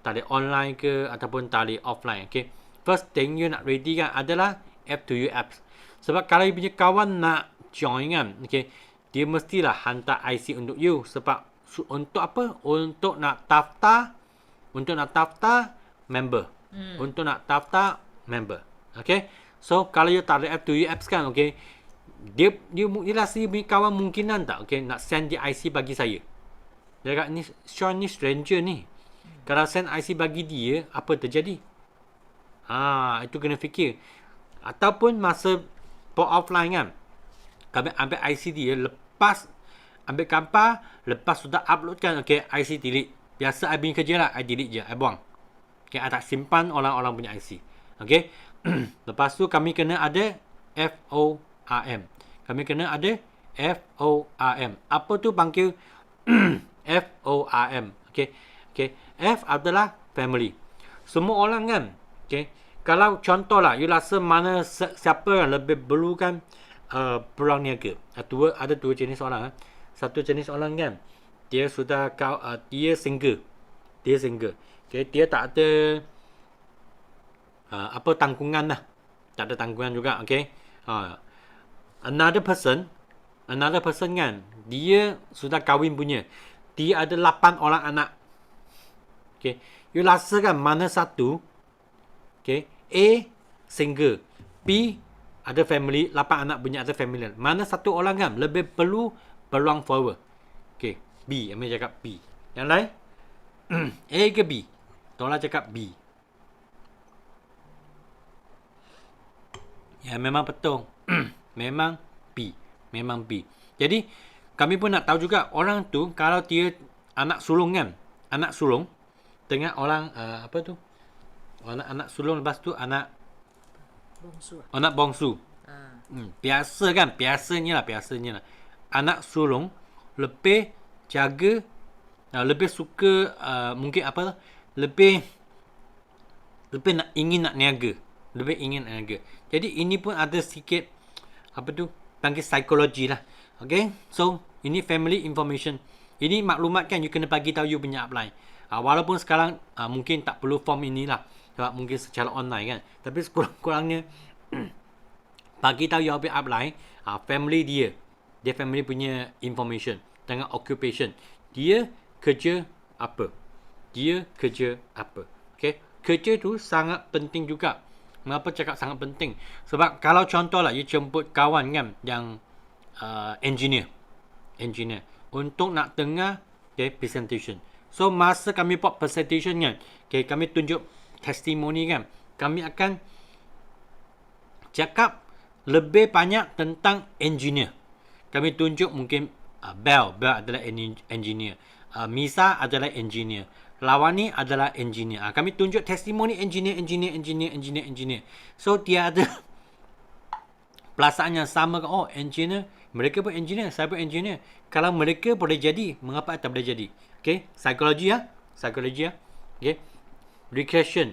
tali online ke ataupun tali offline. Okay. First thing you nak ready kan adalah F2U apps. Sebab kalau you punya kawan nak join kan, okay, dia mestilah hantar IC untuk you. Sebab untuk apa? Untuk nak daftar member. Untuk nak daftar member. Okay. So kalau you tak ada F2U apps kan, okay, dia rasa dia punya kawan mungkinan tak, okay, nak send dia IC bagi saya. Dia kata ni Sean ni stranger ni. Kalau send IC bagi dia, apa terjadi? Itu kena fikir. Ataupun masa port offline kan, kami ambil IC dia, lepas ambil gambar, lepas sudah upload kan, okay, IC delete. Biasa I punya kerja lah, I delete je, I buang. Okay, I tak simpan orang-orang punya IC. Okay. Lepas tu kami kena ada FORM. Kami kena ada FORM. Apa tu panggil FORM? Okay. Okay. F adalah family. Semua orang kan. Okay. Kalau contohlah, you rasa mana siapa yang lebih perlukan perang niaga. Ada dua jenis orang. Satu jenis orang kan, dia sudah dia single. Dia single. Okay. Dia tak ada tanggungan lah. Tak ada tanggungan juga. Okay. Another person kan, dia sudah kahwin punya. Dia ada 8 orang anak. Okay. You rasa kan mana satu? Okay. A single, B ada family, 8 anak punya ada family. Mana satu orang kan lebih perlu peluang forward? Okay. B, Amir cakap B. Yang lain? A ke B? Tolong cakap B. Ya, memang betul. Memang B. Memang B. Jadi, kami pun nak tahu juga orang tu kalau dia anak sulung kan. Anak sulung dengan orang apa tu? Anak sulung, lepas tu anak bongsu. Anak bongsu. Biasa kan? Biasanya lah. Anak sulung lebih jaga, lebih suka mungkin apa? Lebih ingin nak niaga. Lebih ingin niaga. Jadi ini pun ada sikit apa tu? Panggil psikologi lah. Okay. So ini family information. Ini maklumat kan you kena bagi tahu you punya upline. Walaupun sekarang mungkin tak perlu form inilah. Sebab mungkin secara online kan. Tapi sekurang-kurangnya bagi tahu you punya upline, family dia family punya information dengan occupation. Dia kerja apa? Okay? Kerja tu sangat penting juga. Mengapa cakap sangat penting? Sebab kalau contohlah you jemput kawan kan yang engineer untuk nak dengar presentation. So masa kami buat presentation kan, kami tunjuk testimoni kan, kami akan cakap lebih banyak tentang engineer. Kami tunjuk mungkin Bell adalah engineer, Misa adalah engineer, Lawani adalah engineer. Kami tunjuk testimoni engineer. So dia ada perasaan yang sama ke, oh engineer, mereka pun engineer, saya pun engineer. Kalau mereka boleh jadi, mengapa tak boleh jadi? Okay, psikologi ya. Okay, recreation.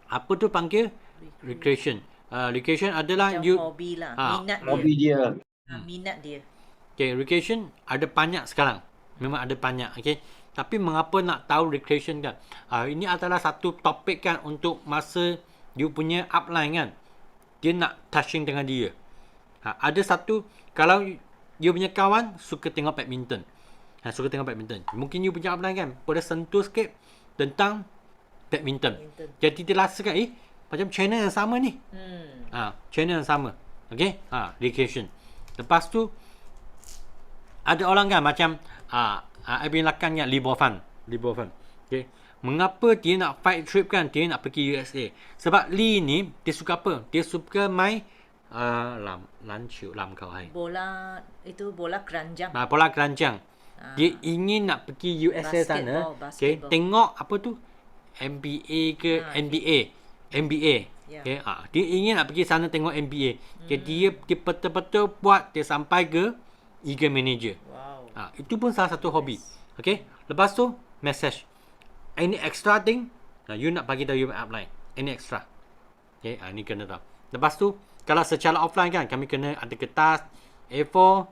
Apa tu panggil? Recreation. Recreation adalah Macam you hobi lah, minat dia. Hobi dia. Minat dia. Okay, recreation ada banyak sekarang. Memang ada banyak. Okay. Tapi mengapa nak tahu recreation kan? Ini adalah satu topik kan untuk masa you punya upline kan. Dia nak touching dengan dia. Ada satu, kalau you punya kawan suka tengok badminton. Mungkin you punya upline kan boleh sentuh sikit tentang badminton. Jadi dia rasakan, macam channel yang sama ni. Channel yang sama. Okay. Recreation. Lepas tu, ada orang kan macam Ibn Lakan kan, Libofan. Okay. Mengapa dia nak fight trip kan? Dia nak pergi USA. Sebab Lee ni dia suka apa? Dia suka main bola keranjang. Bola keranjang. Dia ingin nak pergi USA sana. Okay. Tengok apa tu? NBA ke NBA. Okay. Dia ingin nak pergi sana tengok NBA. Okay. Dia betul-betul buat dia sampai ke Eagle Manager. Itu pun salah satu hobi. Okay. Lepas tu message. Any extra thing, you nak bagi tahu you upline. Any extra. Okay. Ini kena tahu. Lepas tu, kalau secara offline kan, kami kena ada kertas, A4,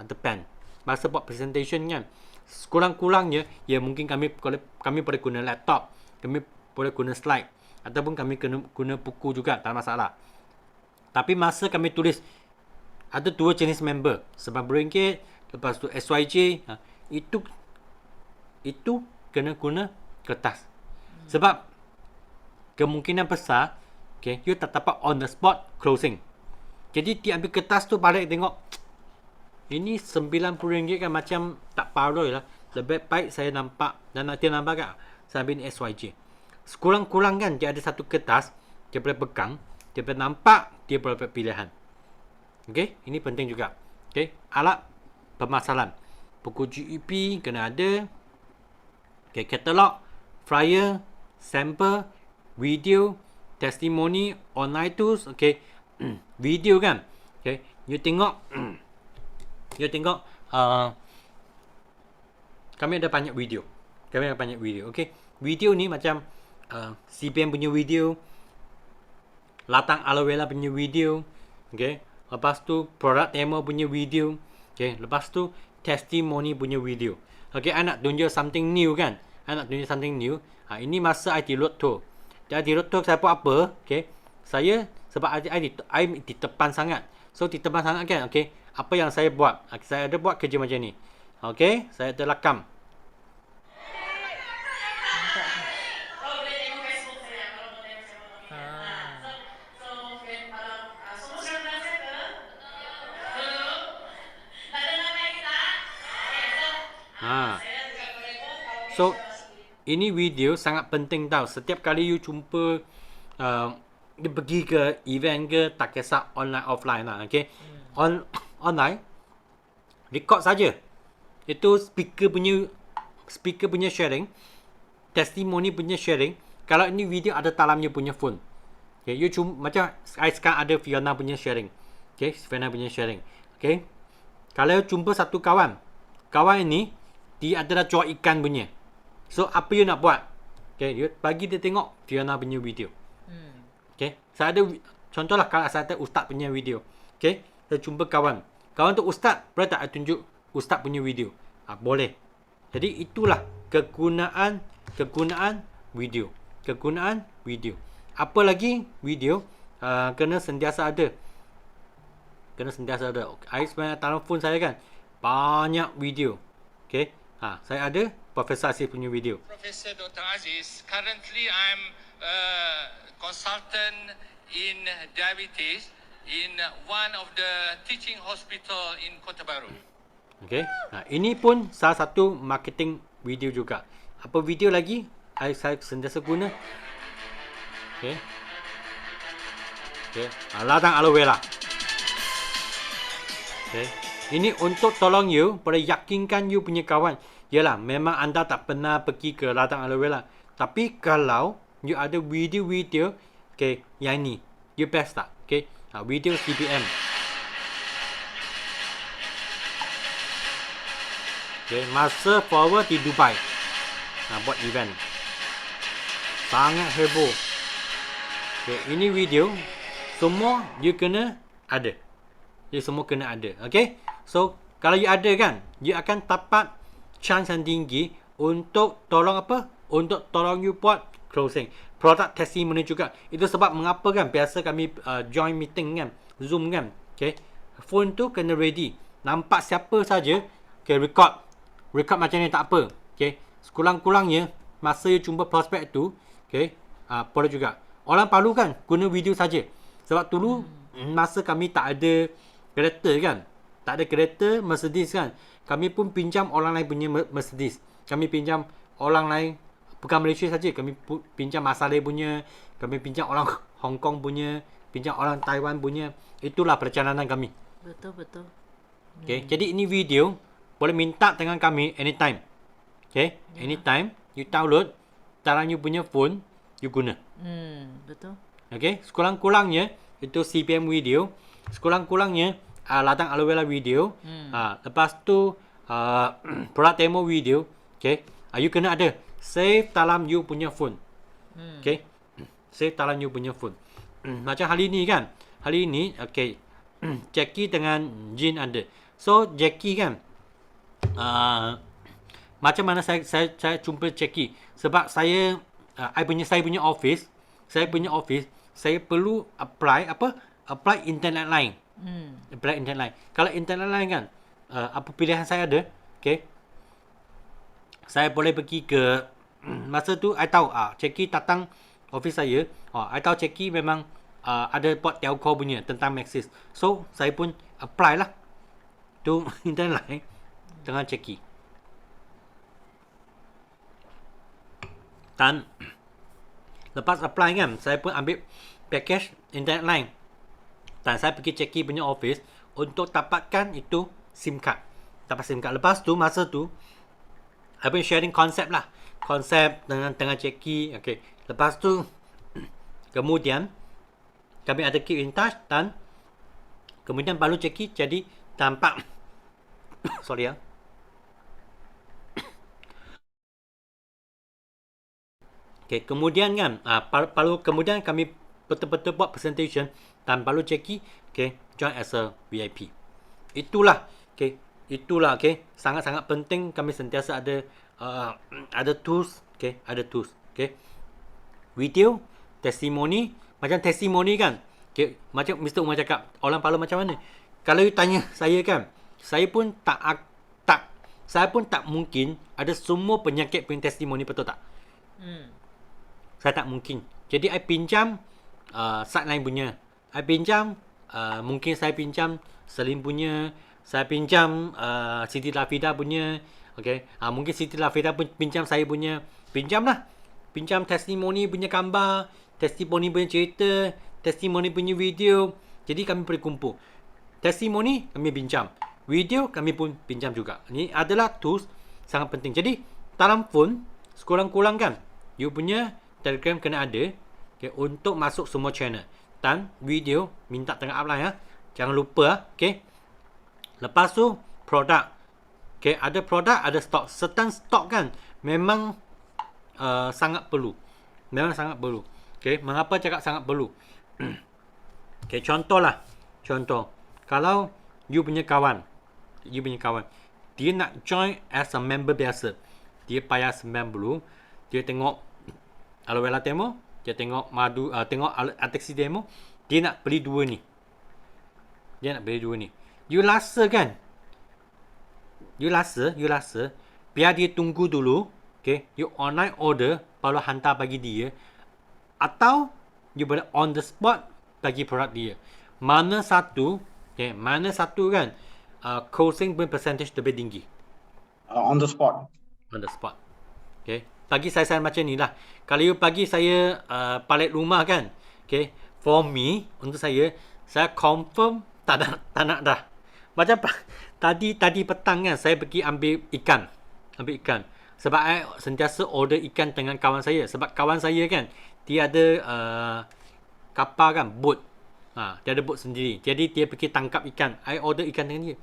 ada pen. Masa buat presentation kan, sekurang-kurangnya, ya mungkin kami boleh guna laptop, kami boleh guna slide, ataupun kami kena guna buku juga, tak masalah. Tapi masa kami tulis, ada 2 jenis member, RM90, lepas tu SYJ, itu kena guna kertas. Sebab kemungkinan besar, okay, you tak dapat on the spot closing. Jadi dia ambil kertas tu balik tengok, ini RM90 kan macam tak paroi lah. Lebih baik saya nampak, dan dia nampak kan, saya ambil SYJ. Sekurang-kurang kan dia ada satu kertas, dia boleh pegang, dia boleh nampak, dia boleh buat pilihan. Okay, ini penting juga. Okay, alat pemasaran. Buku GEP kena ada. Okay, katalog, flyer, sampel, video, testimoni, online tools. Okay, video kan. Okay, you tengok, kami ada banyak video. Okay, video ni macam CBN punya video, Latang Aloe Vera punya video. Okay, lepas tu produk demo punya video. Okay, lepas tu testimoni punya video. Okay, I nak tunjuk something new kan. Ini masa I di road tour. Di road tour saya buat apa? Okay, saya sebab I di depan sangat. So di depan sangat kan. Okay, apa yang saya buat? Saya ada buat kerja macam ni. Okay, saya ada rakam. So ini video sangat penting tau. Setiap kali you jumpa dia pergi ke event ke, tak kisah online offline lah. Okay, online record saja. Itu speaker punya sharing, testimoni punya sharing. Kalau ini video ada dalamnya punya phone. Okay, you macam sekarang ada Fiona punya sharing. Okay, Fiona punya sharing. Okay, kalau you jumpa satu kawan ini dia adalah jual ikan punya. So, apa you nak buat? Okay, you bagi dia tengok Fiona punya video. Okay, saya ada, contohlah kalau saya ada Ustaz punya video. Okay, saya jumpa kawan tu Ustaz, boleh tak saya tunjuk Ustaz punya video? Boleh. Jadi, itulah kegunaan video. Apa lagi? Video. Kena sentiasa ada. I sebenarnya telefon saya kan banyak video. Okay. Saya ada Profesor Aziz punya video. Professor Dr. Aziz, currently I'm a consultant in diabetes in one of the teaching hospital in Kota Baru. Okay. Ini pun salah satu marketing video juga. Apa video lagi? Saya sentiasa guna. Okay. Okay. Ladang aloe vera. Okay. Ini untuk tolong you, pada yakinkan you punya kawan. Yalah, memang anda tak pernah pergi ke ladang aloe vera. Tapi kalau you ada video-video, okay, yang ni, you best tak? Okay. Video CBM. Okay, masa forward di Dubai. Buat event. Sangat heboh. Okay, ini video. Semua you kena ada. Dia semua kena ada. Okay. So, kalau you ada kan, you akan dapat chance yang tinggi untuk tolong apa? Untuk tolong you buat closing. Product testimony juga. Itu sebab mengapa kan biasa kami join meeting kan. Zoom kan. Okay. Phone tu kena ready. Nampak siapa saja. Okay, record. Record macam ni tak apa. Okay. Sekurang-kurangnya, masa you jumpa prospek tu, okay, boleh juga. Orang Palu kan, guna video saja. Sebab dulu, masa kami tak ada kereta kan. Tak ada kereta, Mercedes kan. Kami pun pinjam orang lain punya Mercedes. Kami pinjam orang lain, bukan Malaysia saja. Kami pinjam Masaleh punya. Kami pinjam orang Hong Kong punya. Pinjam orang Taiwan punya. Itulah perjalanan kami. Betul. Okay, jadi ini video. Boleh minta dengan kami anytime. Okay, anytime. You download. Dalam you punya phone, you guna. Betul. Okay, sekurang-kurangnya, itu CPM video. Sekurang-kurangnya, ladang aloe vera video. Lepas tu product demo video. Okay, you kena ada save dalam you punya phone. Okay, save dalam you punya phone. Macam hari ni kan, hari ni okay, Jackie dengan Jin ada. So Jackie kan, macam mana saya jumpa Jackie? Sebab saya punya office, saya perlu apply internet line. Apply internet line. Kalau internet line kan, apa pilihan saya ada? Okay. Saya boleh pergi ke masa tu I tahu Jackie datang office saya. I tahu Jackie memang ada buat telco punya tentang Maxis. So saya pun apply lah tu internet line dengan Jackie. Dan lepas apply kan, saya pun ambil package internet line. Dan saya pergi Jackie punya office untuk dapatkan itu SIM card. Dapat SIM card. Lepas tu, masa tu, saya pun sharing konsep lah. Konsep dengan Jackie. Okay. Lepas tu, kemudian, kami ada keep in touch dan kemudian baru Jackie jadi tampak. Sorry ya. Okay, kemudian kan, kemudian kami betul-betul buat presentation dan baru Jackie, okay, join as a VIP. Itulah, okay, sangat-sangat penting kami sentiasa ada tools, okay, okay. Video, testimoni, macam testimoni kan, okay, macam Mr. Umar cakap, orang Palu macam mana? Kalau you tanya saya kan, saya pun tak mungkin ada semua penyakit punya testimoni, betul tak? Saya tak mungkin. Jadi, I pinjam sideline punya. I pinjam, mungkin saya pinjam Selim punya. Saya pinjam Siti Lafida punya. Okay. Mungkin Siti Lafida pun pinjam saya punya. Pinjam lah. Pinjam testimoni punya gambar. Testimoni punya cerita. Testimoni punya video. Jadi, kami boleh kumpul. Testimoni, kami pinjam. Video, kami pun pinjam juga. Ini adalah tools sangat penting. Jadi, dalam phone, sekurang-kurang kan, you punya Telegram kena ada, okay, untuk masuk semua channel. Dan video minta tengah upline ya. Jangan lupa, okay. Lepas tu produk. Okay, ada produk, ada stok. Certain stok kan memang sangat perlu. Memang sangat perlu. Okay, mengapa cakap sangat perlu? Okay, contoh. Kalau you punya kawan, dia nak join as a member biasa. Dia bayar 90, dia tengok aloe vera demo, dia tengok tengok Atexi demo, dia nak beli dua ni. You rasa kan? You rasa biar dia tunggu dulu, okay? You online order baru hantar bagi dia, atau you boleh on the spot bagi produk dia. Mana satu kan closing pun percentage lebih tinggi? On the spot. On the spot. Okay. Bagi saya macam ni lah. Kalau you bagi saya palet rumah kan, okay, for me, untuk saya confirm tak nak dah. Macam tadi petang kan, saya pergi ambil ikan. Sebab saya sentiasa order ikan dengan kawan saya. Sebab kawan saya kan, dia ada kapal kan, boat. Dia ada boat sendiri. Jadi dia pergi tangkap ikan. I order ikan dengan dia.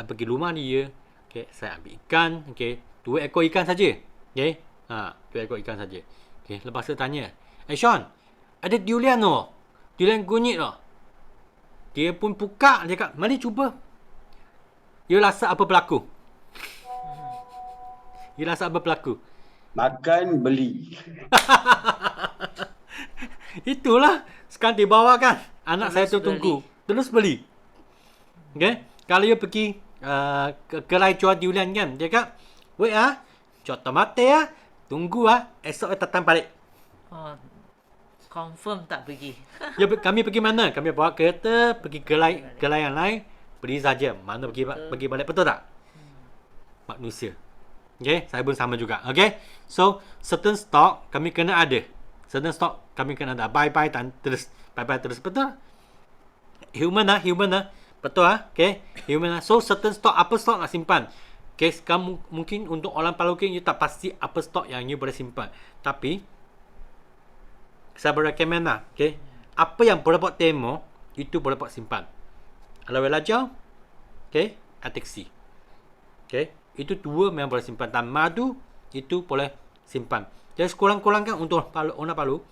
Pergi rumah dia. Okay, saya ambil ikan. Okay, 2 ekor ikan saja. Okay. 2 ekor ikan saja. Okay, lepas tu tanya, Sean, ada durian tu. Durian kunyit tu. Dia pun buka. Dia cakap, mari cuba. You rasa apa berlaku? Makan, beli. Itulah. Sekarang dia bawa kan. Anak saya tu tunggu. Terus beli. Okay. Kalau you pergi ke kedai jual durian kan, dia kata, wait jual tomato tunggu esok datang balik. Confirm tak pergi. Kami pergi mana? Kami bawa kereta, pergi kedai yang lain, beli saja. Mana pergi balik, betul tak? Manusia. Okay, saya pun sama juga. Okay, so certain stock kami kena ada. Bye-bye terus. Betul? Human betul okay, human so certain stock, apa stock nak simpan. Okay, sekarang mungkin untuk orang Palukeng, you tak pasti apa stock yang you boleh simpan. Tapi saya recommend lah, okay, apa yang boleh buat demo, itu boleh buat simpan. Kalau Welajau, okay, Atexi. Okay, itu 2 memang boleh simpan. Dan madu, itu boleh simpan. Jadi sekurang-kurangkan untuk orang Palu,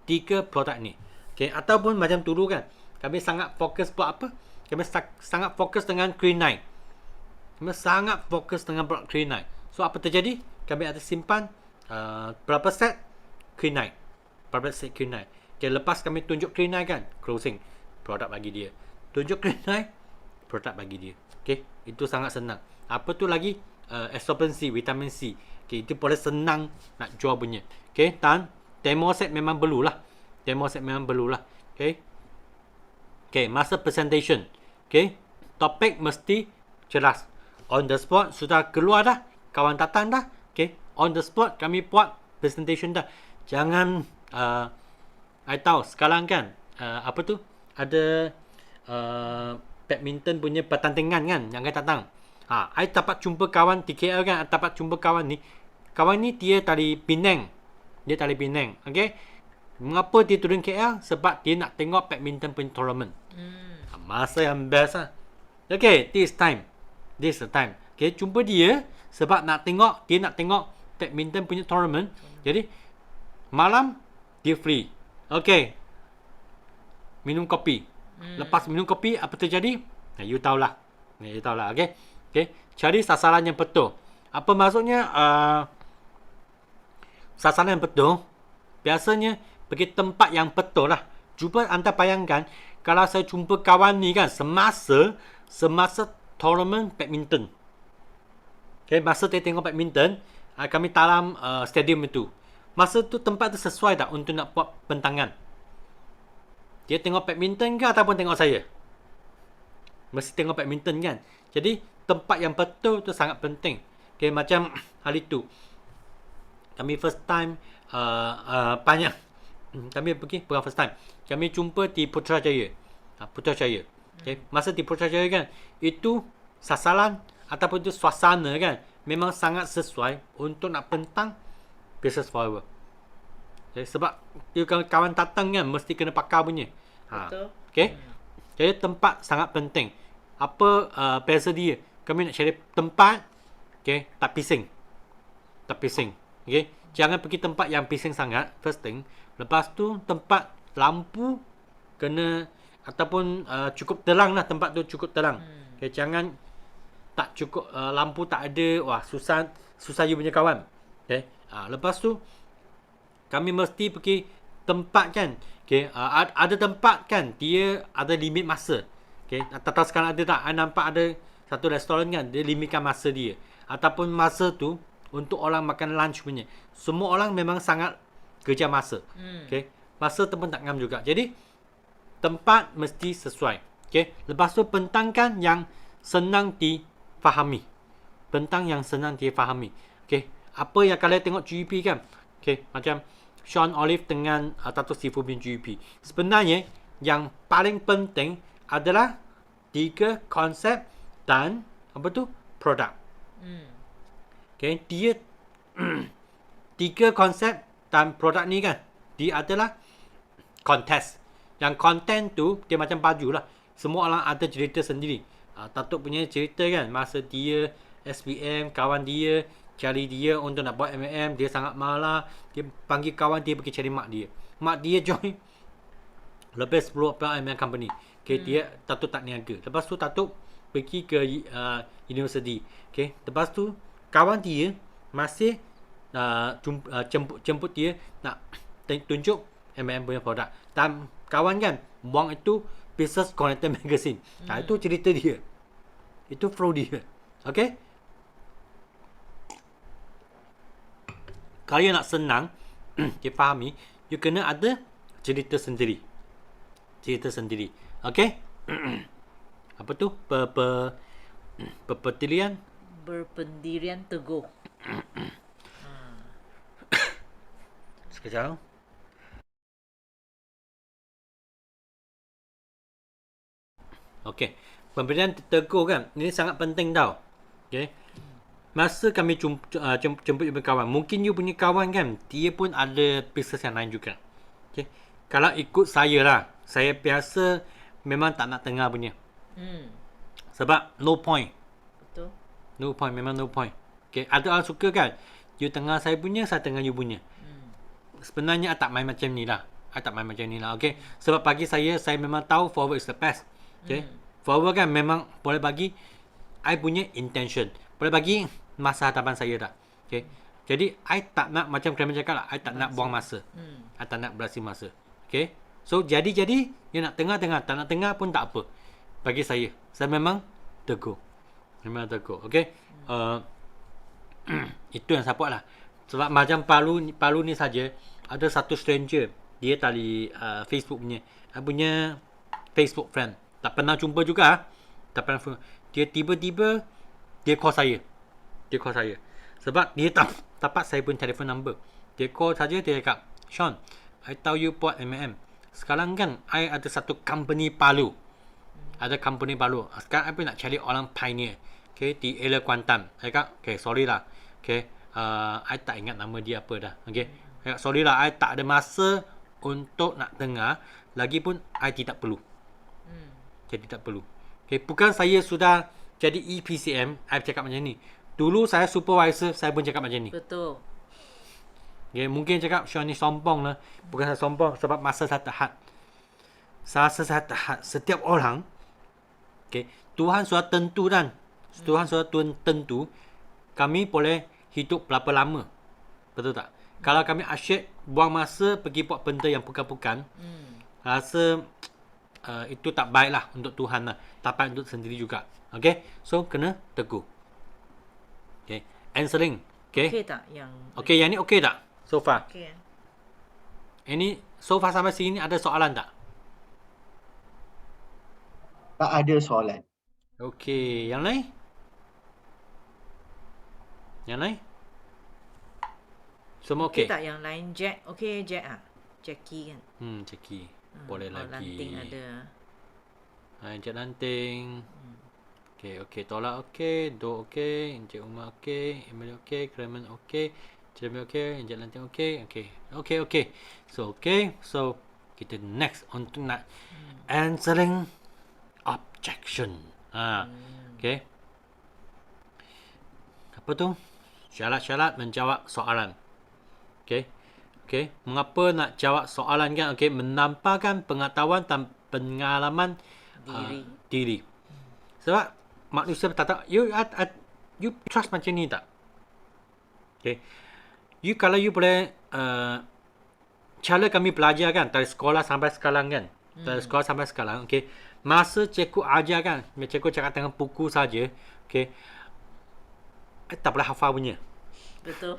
3 produk ni. Okay, ataupun macam dulu kan, kami sangat fokus buat apa? Kami sangat fokus dengan Clean9. produk Clean9. So apa terjadi? Kami ada simpan berapa set Clean9. Okay, lepas kami tunjuk Clean9 kan, closing produk bagi dia. Tunjuk Clean9, produk bagi dia. Okay, itu sangat senang. Apa tu lagi? Absorbency, vitamin C. Okay, itu boleh senang nak jual punya. Okay, dan demo set memang perlu lah. Okay, masa presentation. Okay, topik mesti jelas. On the spot sudah keluar dah, kawan datang dah. Okay, on the spot kami buat presentation dah. Jangan I tahu sekarang kan apa tu, ada badminton punya pertandingan kan yang akan datang. I dapat jumpa kawan di KL kan, dapat jumpa kawan ni. Kawan ni dia dari Penang. Okay, mengapa dia turun KL? Sebab dia nak tengok badminton punya tournament. Masa yang best lah. Okay, this is the time. Okay, jumpa dia sebab dia nak tengok badminton punya tournament. Jadi malam dia free. Okay, minum kopi. Lepas minum kopi, apa terjadi? You tahulah. Okay, cari sasaran yang betul. Apa maksudnya? Sasaran yang betul, biasanya pergi tempat yang betul lah. Cuba anda bayangkan, kalau saya jumpa kawan ni kan, semasa tournament badminton. Okay, masa dia tengok badminton, kami dalam stadium itu. Masa tu tempat tu sesuai tak untuk nak buat bentangan? Dia tengok badminton ke ataupun tengok saya? Mesti tengok badminton kan. Jadi tempat yang betul tu sangat penting. Okay, macam hari tu kami first time banyak. Kami pergi bukan first time. Kami jumpa di Putrajaya. Okay, masa di Putrajaya kan, itu sasaran ataupun itu suasana kan, memang sangat sesuai untuk nak bentang business forever. Okay, sebab kawan datang kan mesti kena pakai punya. Betul. Okay. Jadi tempat sangat penting. Apa beza dia? Kami nak cari tempat, okay, tak pising. Okay. Jangan pergi tempat yang pising sangat, first thing. Lepas tu tempat lampu kena ataupun cukup terang lah, tempat tu cukup terang. Okay, jangan tak cukup lampu tak ada, wah susah you punya kawan. Okay. Lepas tu kami mesti pergi tempat kan. Okay, ada tempat kan dia ada limit masa. Okay, tak tahu sekarang ada tak? I nampak ada satu restoran kan dia limitkan masa dia. Ataupun masa tu untuk orang makan lunch punya. Semua orang memang sangat kerja masa. Okay, masa tu pun tak ngam juga. Jadi tempat mesti sesuai. Okay, lepas tu pentang kan yang senang difahami. Pentang yang senang difahami. Okay, apa yang kalian tengok GP kan? Okay, macam Sean Olive dengan Tato Seafood punya GP. Sebenarnya yang paling penting adalah 3 konsep dan apa tu? Produk. Okay, dia 3 konsep dan produk ni kan, dia adalah kontes. Yang konten tu dia macam baju lah. Semua orang ada cerita sendiri. Tato punya cerita kan, masa dia SPM, kawan dia cari dia untuk nak buat MLM, dia sangat malah, dia panggil kawan dia pergi cari mak dia. Mak dia join lebih 10 MLM company. Okay, dia Tato tak niaga. Lepas tu Tato pergi ke universiti. Okay, lepas tu kawan dia masih jemput dia nak tunjuk MLM punya produk. Dan kawan kan buang itu Business Connector Magazine. Itu cerita dia. Itu flow dia. Okay. Kalau you nak senang difahami, you kena ada cerita sendiri. Cerita sendiri. Okay. Apa tu? Berpendirian teguh. Sekejap. Okey. Pemberian teguh kan, ini sangat penting tau. Okey. Masa kami jemput you punya kawan, mungkin you punya kawan kan, dia pun ada bisnes yang lain juga. Okey. Kalau ikut saya lah, saya biasa memang tak nak tengah punya. Sebab no point. Betul. No point, memang no point. Okey, ada orang suka kan, you tengah saya punya, saya tengah you punya. Sebenarnya I tak main macam ni lah. Okey. Sebab bagi saya memang tahu forward is the best. Okey. Forward kan memang boleh bagi I punya intention. Boleh bagi masa hadapan saya tak. Okey. Jadi I tak nak macam Kramer cakap lah, I tak nak buang masa. I tak nak berasi masa. Okey. So jadi you nak tengah-tengah, tak nak tengah pun tak apa. Bagi saya memang teguh. Memang teguh. Okey. Itu yang saya buat lah. Sebab macam Palu ni saja ada satu stranger, dia tali Facebook punya. I punya Facebook friend. Tak pernah jumpa juga. Tak pernah. Dia tiba-tiba dia call saya. Sebab dia tak dapat saya pun telefon number. Dia call saja, dia cakap, "Sean, I tahu you buat MLM. Sekarang kan I ada satu company Palu. Sekarang I pun nak cari orang pioneer. Okay, di area Kuantan." Saya cakap, "Okay, sorry lah. Okay, I tak ingat nama dia apa dah. Okay, sorry lah, I tak ada masa untuk nak dengar. Lagipun I tidak perlu. Jadi tak perlu. Okay, bukan saya sudah jadi EPCM, I cakap macam ni. Dulu saya supervisor, saya pun cakap macam ni. Betul. Okay, mungkin cakap Sean ni sombong lah. Bukan saya sombong, sebab masa saya tahat. Setiap orang, okay, Tuhan sudah tentu kan. Tuhan sudah tentu kami boleh hidup berapa lama. Betul tak? Kalau kami asyik buang masa pergi buat benda yang bukan-bukan, rasa itu tak baik lah untuk Tuhan lah. Tak baik untuk sendiri juga. Okay? So, kena teguh. Okay? Answering. Okay? Okey tak yang... Okay, yang ni okay tak? So far. Okey. Ini, so far sampai sini ada soalan tak? Tak ada soalan. Okay, yang lain? Yang lain? Semua Okey okay? tak yang lain? Jack. Okey, Jack ah. Jackie kan. Jackie. Boleh lagi. Lanting ada. Encik Lanting. Okay. Tolak okay. Do okay. Encik Umar okay. Emily okay. Kramer okay. Jeremy okay. Encik Lanting okay. Okay. So, okay. So, kita next untuk nak answering objection. Okay. Apa tu? Syarat-syarat menjawab soalan. Okay. Mengapa nak jawab soalan kan? Okay. Menampakkan pengetahuan dan pengalaman diri. Sebab manusia tak you trust macam ni tak? Okay. Kalau you boleh cara kami belajar kan dari sekolah sampai sekarang kan. Dari sekolah sampai sekarang, okey. Masa cikgu ajar kan, cikgu cakap dengan buku saja, okey. Tak boleh hafal punya. Betul.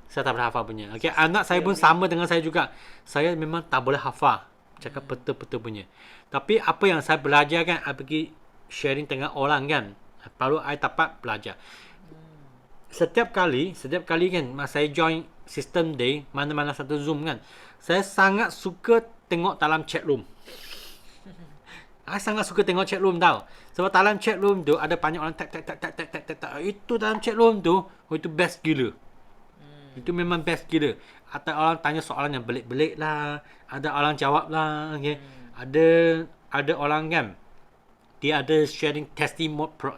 Saya tak boleh hafal punya. Okey, anak saya pun sama dengan saya juga. Saya memang tak boleh hafal. Cakap betul-betul punya. Tapi apa yang saya belajar kan, saya pergi sharing dengan orang kan. Baru saya dapat belajar. Setiap kali kan masa saya join system day, mana-mana satu Zoom kan, saya sangat suka tengok dalam chat room. Saya sangat suka tengok chat room tau. Sebab dalam chat room tu ada banyak orang tak. Itu dalam chat room tu, itu best gila. Itu memang best gila. Ada orang tanya soalan yang belik-belik lah, ada orang jawab lah, okay. Ada orang kan, dia ada sharing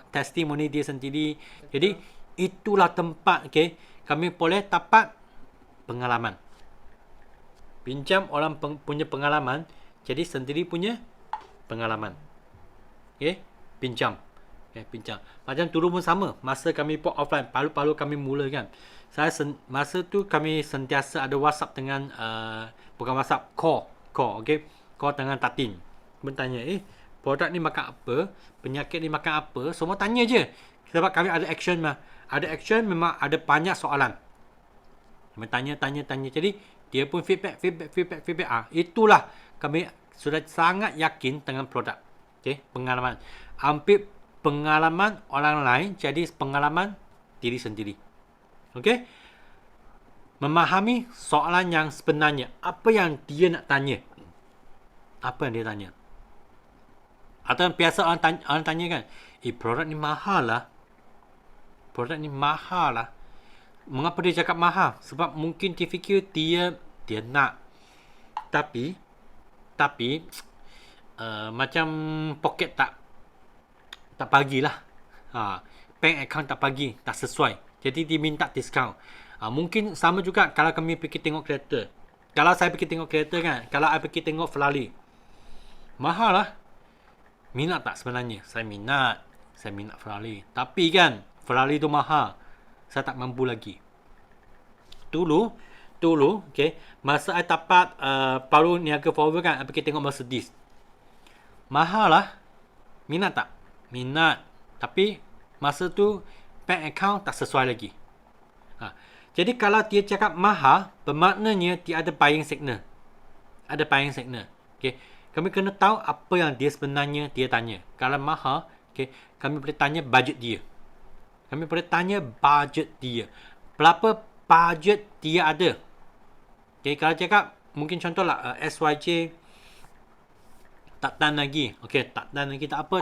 testimoni dia sendiri. Jadi itulah tempat, okay, kami boleh dapat pengalaman. Pinjam orang punya pengalaman, jadi sendiri punya pengalaman. Okay, pinjam. Okay, pinjam. Macam dulu pun sama. Masa kami buat offline, palu-palu kami mula kan. Masa tu kami sentiasa ada WhatsApp dengan, bukan WhatsApp, call, okay. Call dengan Tatin. Kami tanya, produk ni makan apa, penyakit ni makan apa, semua tanya je. Sebab kami ada action mah. Ada action, memang ada banyak soalan. Kami tanya. Jadi, dia pun feedback. Itulah kami sudah sangat yakin dengan produk. Okay, pengalaman. Ambil pengalaman orang lain jadi pengalaman diri sendiri. Okay? Memahami soalan yang sebenarnya. Apa yang dia nak tanya. Apa yang dia tanya. Atau biasa orang tanya kan, produk ni mahal lah. Mengapa dia cakap mahal? Sebab mungkin dia fikir dia nak. Tapi macam poket tak bagilah. Bank account tak bagi, tak sesuai. Jadi dia minta diskaun. Mungkin sama juga kalau kami pergi tengok kereta. Kalau saya pergi tengok kereta kan, kalau saya pergi tengok Ferrari, mahal lah. Minat tak sebenarnya? Saya minat Ferrari. Tapi kan, Ferrari tu mahal. Saya tak mampu lagi. Dulu, okay, masa saya dapat baru niaga forward kan, saya pergi tengok Mercedes. Mahal lah. Minat tak? Minat. Tapi masa tu bank account tak sesuai lagi. Jadi kalau dia cakap mahal, bermaknanya dia ada buying signal. Okay. Kami kena tahu apa yang dia sebenarnya dia tanya. Kalau mahal, okay, kami boleh tanya budget dia. Berapa budget dia ada? Okay, kalau cakap, mungkin contohlah SYJ tak tahan lagi. Okay, tak tahan lagi, tak apa.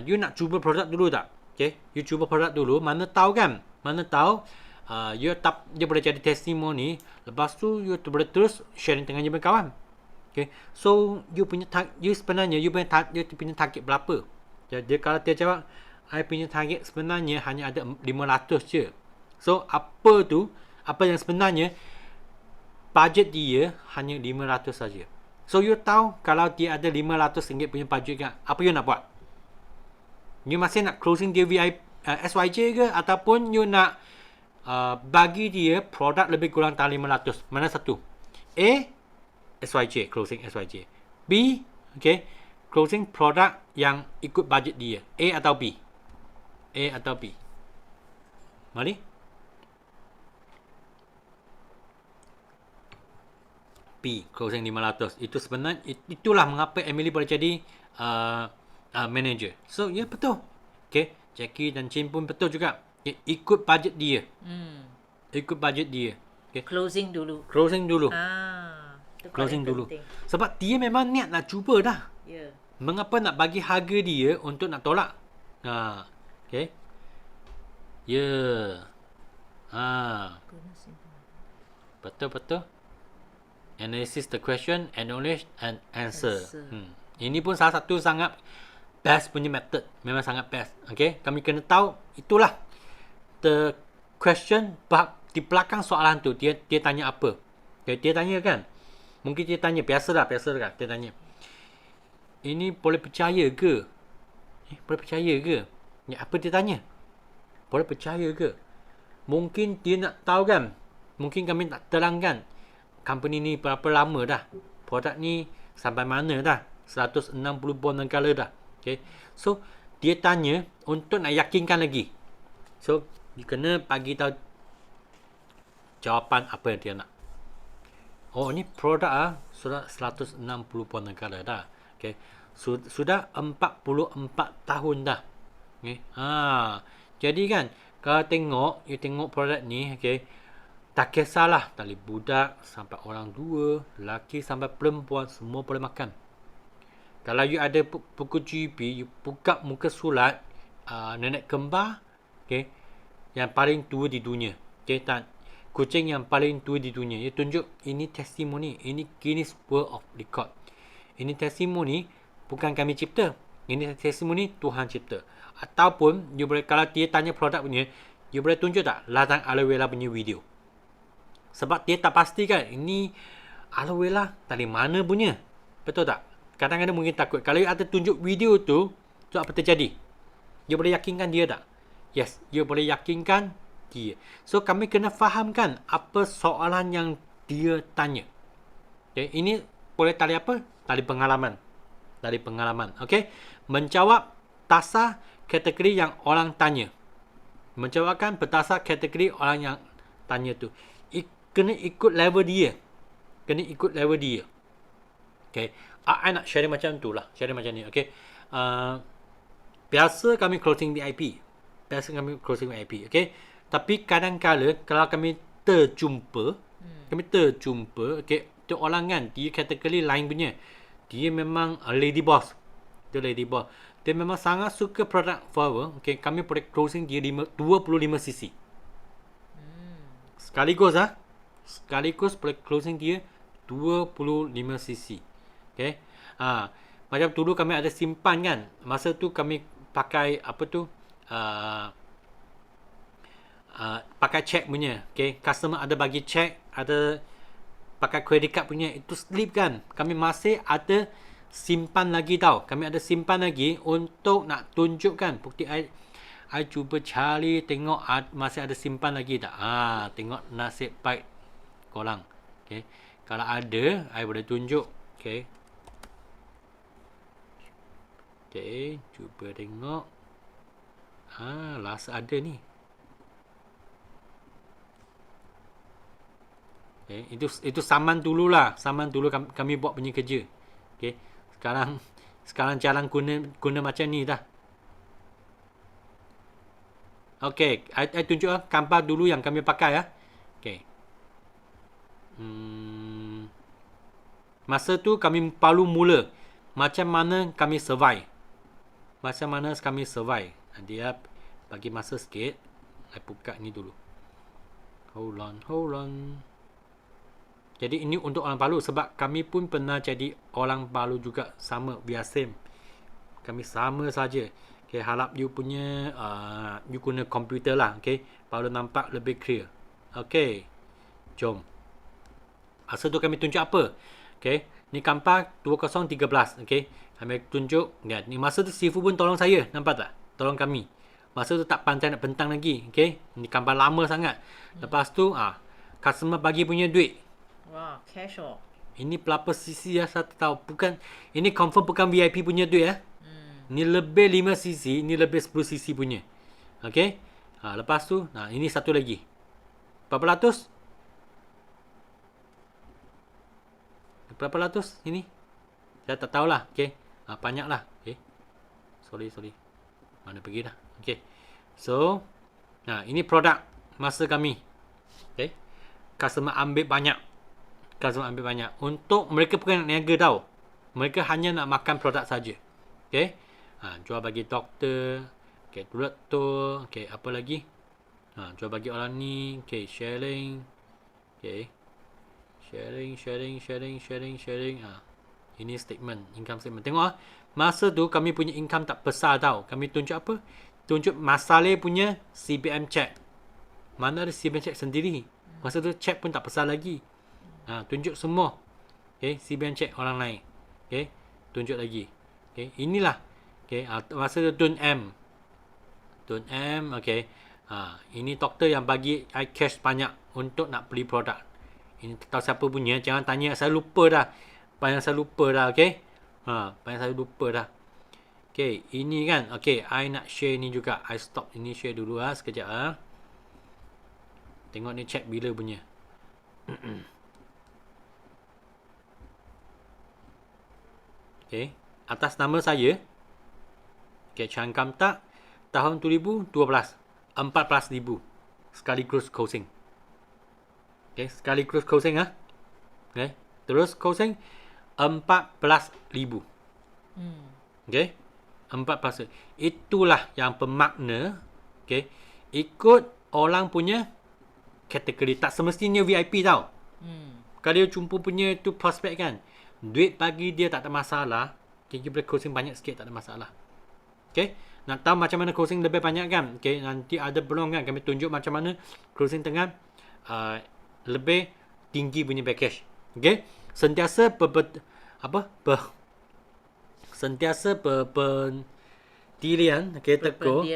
You nak cuba produk dulu tak? Okay, you cuba produk dulu. Mana tahu kan? Dia boleh jadi testimoni. Lepas tu, you boleh terus sharing dengan you kawan. Okay, so you punya target berapa? Jadi kalau dia jawab, I punya target sebenarnya hanya ada 500 je. So apa yang sebenarnya budget dia hanya 500 saja. So you tahu kalau dia ada RM500 punya budget kan, apa you nak buat? You masih nak closing dia SYJ ke, ataupun you nak bagi dia produk lebih kurang dari 500? Mana satu? A, SYJ, closing SYJ. B, okay, closing produk yang ikut budget dia. A atau B? Mari. B, closing 500. Itu sebenarnya, itulah mengapa Emily boleh jadi manager. So, ya, betul. Okay, Jackie dan Chin pun betul juga. Ikut budget dia. Okay. Closing dulu. Closing dulu. Sebab dia memang niat nak cuba dah. Ya. Mengapa nak bagi harga dia untuk nak tolak? Okay. Ya. Betul. Analysis the question, acknowledge and answer. Ini pun salah satu sangat best punya method. Memang sangat best. Okay. Kami kena tahu itulah the question di belakang soalan tu. Dia tanya apa? Okay. Dia tanya kan? Mungkin dia tanya, biasa lah. Dia tanya, ini boleh percaya ke? Ya, apa dia tanya? Boleh percaya ke? Mungkin dia nak tahu kan? Mungkin kami nak terangkan. company ni berapa lama dah. Produk ni sampai mana dah. 160 buah negara dah. Okay. So, dia tanya untuk nak yakinkan lagi. So, you kena bagi tahu jawapan apa yang dia nak. Oh, ni produk sudah 160 buah negara dah. Okay. Sudah 44 tahun dah. Okay. Jadi kan, kalau you tengok produk ni, okay, tak kisahlah dari budak sampai orang tua, lelaki sampai perempuan, semua boleh makan. Kalau you ada buku GP, you buka muka surat nenek kembar, okay, yang paling tua di dunia. Okay, tak? Kucing yang paling tua di dunia. You tunjuk ini testimoni, ini Guinness World of Record. Ini testimoni bukan kami cipta. Ini testimoni Tuhan cipta. Ataupun you boleh, kalau dia tanya produk punya, you boleh tunjuk tak ladang aloe vera punya video. Sebab dia tak pasti kan ini aloe vera dari mana punya. Betul tak? Kadang-kadang mungkin takut. Kalau you ada tunjuk video tu apa terjadi? You boleh yakinkan dia tak? Yes, you boleh yakinkan dia. So, kami kena fahamkan apa soalan yang dia tanya. Okay, ini boleh dari apa? Dari pengalaman. Dari pengalaman. Okay, menjawab tasar kategori yang orang tanya. Menjawabkan berdasar kategori orang yang tanya tu. Kena ikut level dia. Kena ikut level dia. Okay. I nak share macam tu lah. Share macam ni. Okay. Biasa kami closing VIP. Okay. Tapi kadang-kala kalau kami terjumpa. Okay. Tu orang kan. Dia kategori lain punya. Dia memang lady boss. Dia memang sangat suka produk flower. Okay. Kami boleh closing dia 25 cc. Sekaligus boleh closing dia 25 cc. Okay. Macam dulu kami ada simpan kan. Masa tu kami pakai apa tu? Pakai cek punya. Okay. Customer ada bagi cek, ada pakai credit card punya. Itu slip kan. Kami masih ada simpan lagi tau. Kami ada simpan lagi untuk nak tunjukkan. Bukti I cuba cari tengok masih ada simpan lagi tak. Tengok nasib baik korang. Okay. Kalau ada, I boleh tunjuk. Okay. Okay, cuba tengok. Last ada ni. Okay, itu saman dulu lah. Saman dulu kami buat punya kerja. Okay. Sekarang jalan guna macam ni dah. Okay, I tunjuk gambar dulu yang kami pakai . Okay. Masa tu kami baru mula. Macam mana kami survive. Dia bagi masa sikit. I buka ni dulu. Hold on. Jadi ini untuk orang Palu. Sebab kami pun pernah jadi orang Palu juga. Sama, we are same. Kami sama saja. Okay, harap you punya you guna komputer lah. Okay, baru nampak lebih clear. Okay, jom. Masa tu kami tunjuk apa? Okay, ni gambar 2013. Okay, kami tunjuk. Ya, ni masa tu Sifu pun tolong saya. Nampak tak? Tolong kami. Masa tu tak pandai nak bentang lagi. Okay, ni gambar lama sangat. Lepas tu customer bagi punya duit. Wah, cash oh. Ini berapa cc ya? Saya tahu. Bukan, ini confirm bukan VIP punya duit ya. Ni lebih 5 cc, ni lebih 10 cc punya. Okay. Lepas tu, ini satu lagi. Berapa ratus? Berapa ratus ini? Saya tak tahulah. Okay. Banyak lah. Okay. Sorry. Mana pergi dah? Okay. So, ini produk masa kami. Okay. Customer ambil banyak. Untuk mereka bukan nak niaga tau. Mereka hanya nak makan produk saja. Okay. Jual bagi doktor. Okay, doktor. Okay, apa lagi? Jual bagi orang ni. Okay, sharing. Okay. Sharing. Ini statement, income statement. Tengok masa tu kami punya income tak besar tau. Kami tunjuk apa? Tunjuk masalah punya CBM check. Mana ada CBM check sendiri. Masa tu check pun tak besar lagi. Tunjuk semua. Okay, CBM check orang lain. Okay, tunjuk lagi. Okay, inilah. Okay, masa tu Tun M. Okay. Ini doktor yang bagi I cash banyak untuk nak beli produk. Ini tak tahu siapa punya. Jangan tanya, saya lupa dah. Banyak saya lupa dah, okey. Banyak saya lupa dah. Okey, ini kan. Okey, I nak share ni juga. I stop ini share dulu sekejap Tengok ni check bila punya. Okey, atas nama saya. Okey, cangkam tak tahun 2012. 14,000 sekali closing. Okey, sekali closing Okey, terus closing 14,000. Okey, 14. Itulah yang bermakna okey, ikut orang punya kategori. Tak semestinya VIP tau. Kalau dia jumpa punya tu prospek kan, duit bagi dia tak ada masalah. Okay, dia boleh closing banyak sikit, tak ada masalah. Okay, nak tahu macam mana closing lebih banyak kan? Okay, nanti ada belum kan kami tunjuk macam mana closing tengah lebih tinggi punya package. Okay, sentiasa sentiasa pendirian, okay, teguh.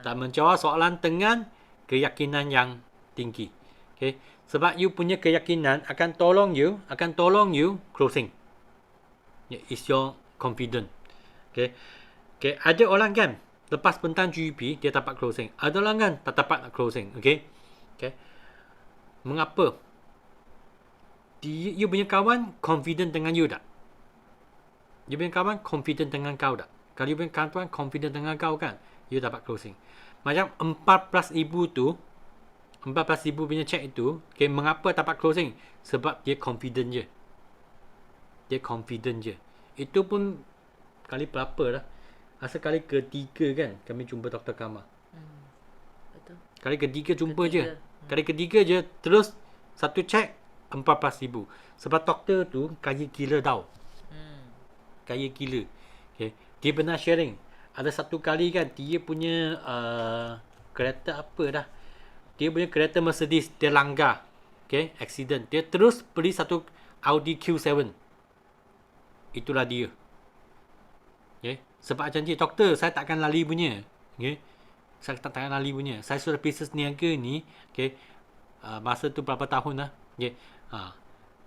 Tak menjawab soalan dengan keyakinan yang tinggi. Okay, sebab you punya keyakinan akan tolong you closing. Is your confident. Okay. Okay, ada orang kan lepas bentang GEP dia dapat closing. Ada orang kan tak dapat closing. Okay. Okay. Mengapa? You punya kawan confident dengan you tak? You punya kawan confident dengan kau tak? Kalau you punya kawan confident dengan kau kan, you dapat closing. Macam 14,000 tu, 14,000 punya check itu, okay, mengapa dapat closing? Sebab dia confident je. Dia confident je. Itu pun kali berapa dah? Rasa kali ketiga kan kami jumpa Dr. Kamal. Betul. Kali ketiga jumpa je. Kali ketiga je terus satu check 14,000. Sebab doktor tu kaya gila tau. Kaya gila. Okay. Dia pernah sharing. Ada satu kali kan dia punya kereta apa dah. Dia punya kereta Mercedes dia langgar. Okay, accident. Dia terus beli satu Audi Q7. Itulah dia. Okay. Sebab janji doktor saya takkan lali punya. Okay. Saya takkan lali punya. Saya sudah bisnes niaga ni. Okay. Masa tu berapa tahun dah. Okay.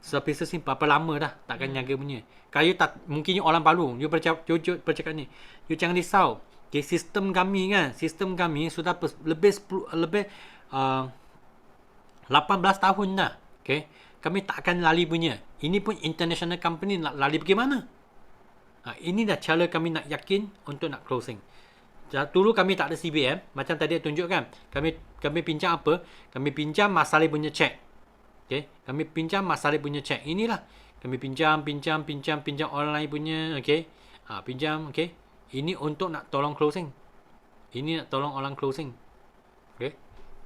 Sudah bisnes ni berapa lama dah. Takkan niaga punya. Kalau you tak, mungkin you orang baru. You bercakap ni. You jangan risau. Okay. Sistem kami sudah lebih 18 tahun dah. Okay. Kami tak akan lali punya. Ini pun international company nak lali bagaimana? Ini dah cara kami nak yakin untuk nak closing. Dulu kami tak ada CBM. Macam tadi tunjukkan. Kami pinjam apa? Kami pinjam masalah punya cek. Okay. Kami pinjam masalah punya cek. Inilah. Kami pinjam online punya. Okay. Pinjam. Okay. Ini untuk nak tolong closing. Ini nak tolong orang closing. Okay.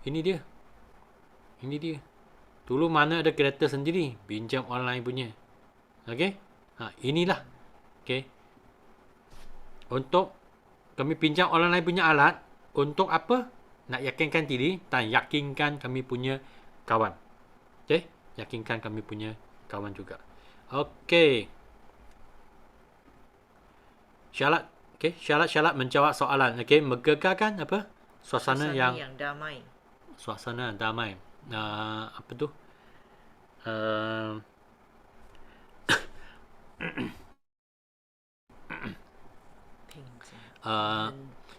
Ini dia. Dulu mana ada kereta sendiri, pinjam online punya. Okey? Inilah. Okey. Untuk kami pinjam online punya alat untuk apa? Nak yakinkan diri dan yakinkan kami punya kawan. Okey? Yakinkan kami punya kawan juga. Okey. Syarat, okey, syarat-syarat menjawab soalan. Okey, menggegarkan apa? Suasana yang damai. Suasana damai. Apa tu?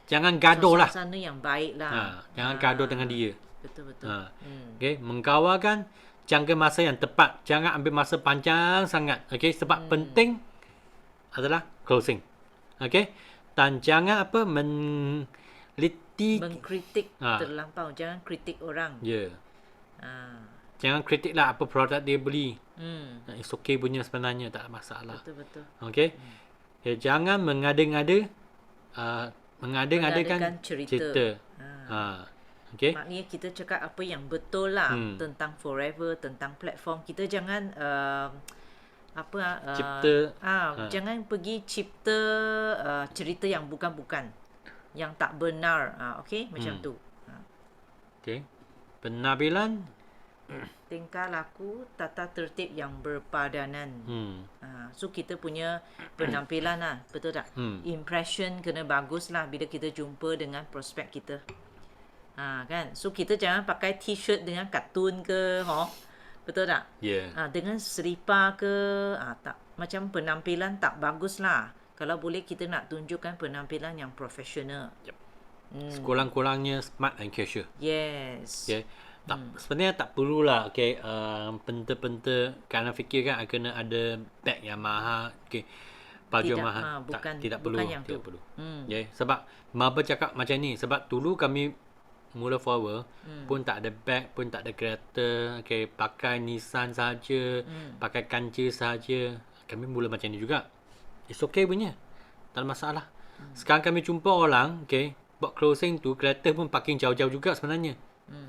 Jangan gaduh lah. Suasana yang baik lah. Jangan gaduh dengan dia. Betul. Okay, mengkawakan jangka masa yang tepat. Jangan ambil masa panjang sangat. Okay, sebab penting adalah closing. Okay, dan jangan mengkritik terlampau. Jangan kritik orang. Ya. Jangan kritik lah apa produk dia beli. It's okay punya sebenarnya, tak ada masalah. Betul. Okay. Okay, jangan mengada-ngadakan cerita. Okay. Maknanya kita cakap apa yang betul lah tentang Forever, tentang platform. Kita jangan jangan pergi cipta cerita yang bukan-bukan, yang tak benar. Okey, macam tu. Okey. Penampilan, tingkah laku, tata tertib yang berpadanan. So kita punya penampilan lah, betul tak? Impression kena bagus lah bila kita jumpa dengan prospek kita. Kan? So kita jangan pakai t-shirt dengan kartun ke, Betul tak? Ya. Dengan seripar ke, tak macam penampilan tak bagus lah. Kalau boleh kita nak tunjukkan penampilan yang profesional. Yep. Sekurang-kurangnya smart and casual. Yes. Okay. Sebenarnya tak perlulah penta-penta kerana fikir kan kena ada bag yang mahal, baju Tidak, mahal. Tidak perlu. bukan yang Tidak tu. perlu. Okay. Sebab Maba cakap macam ni, sebab dulu kami mula forward pun tak ada bag, pun tak ada kereta, pakai Nissan saja, pakai kancil saja. Kami mula macam ni juga. It's okay punya. Tak ada masalah. Sekarang kami jumpa orang, buat closing tu kereta pun parking jauh-jauh juga sebenarnya.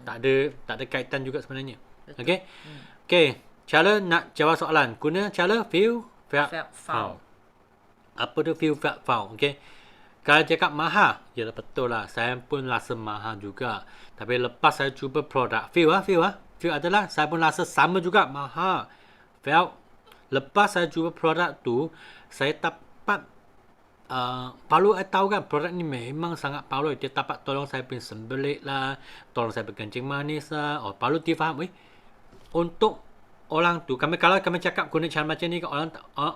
Tak ada kaitan juga sebenarnya. Okey. Cara nak jawab soalan. Guna cara feel felt found. Apa tu feel felt found? Okey. Kalau cakap mahal, ya betul lah. Saya pun rasa mahal juga. Tapi lepas saya cuba produk, feel adalah saya pun rasa sama juga mahal. Felt, lepas saya cuba produk tu, saya dapat perlu saya tahu kan produk ni memang sangat perlu. Dia dapat tolong saya punya sembelit lah, tolong saya berkencing manis lah. Perlu dia faham untuk orang tu, kalau kami cakap guna cara macam ni,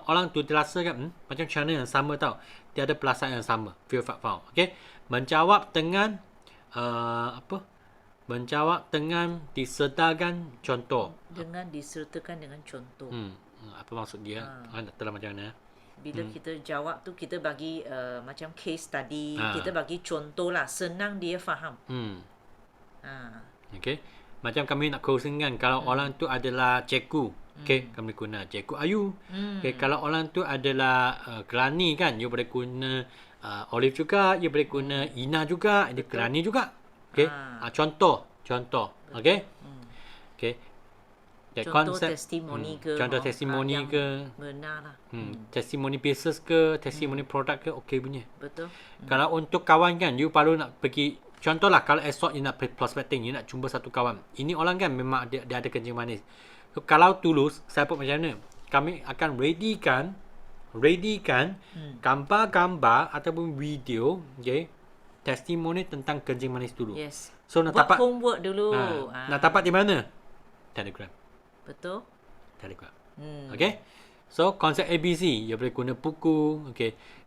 orang tu terasa kan macam cara yang sama tau. Dia ada perasaan yang sama. Feel felt found. Okay. Menjawab dengan menjawab dengan disertakan contoh. Dengan disertakan dengan contoh. Apa maksud dia? Tak tahu macam mana. Bila kita jawab tu, kita bagi macam case study, kita bagi contoh lah, senang dia faham. Okay. Macam kami nak closing kan, kalau orang tu adalah cikgu, kami guna cikgu Ayu. Kalau orang tu adalah Kelani kan, you boleh guna Olive juga, you boleh guna Ina juga, dia Kelani juga. Contoh. Okay. Contoh testimoni ke, contoh testimoni ke, benar lah. testimoni pieces ke, testimoni produk ke, okey punya. Betul. Kalau untuk kawan kan, you perlu nak pergi, contohlah kalau esok you nak prospecting, you nak jumpa satu kawan. Ini orang kan memang dia ada kencing manis. So, kalau tulus, saya pun macam mana? Kami akan readykan gambar-gambar ataupun video, testimoni tentang kencing manis dulu. Yes. So nak buat dapat homework dulu. Nak dapat di mana? Telegram. Betul. Telegram. Okay. So konsep ABC, you boleh guna buku,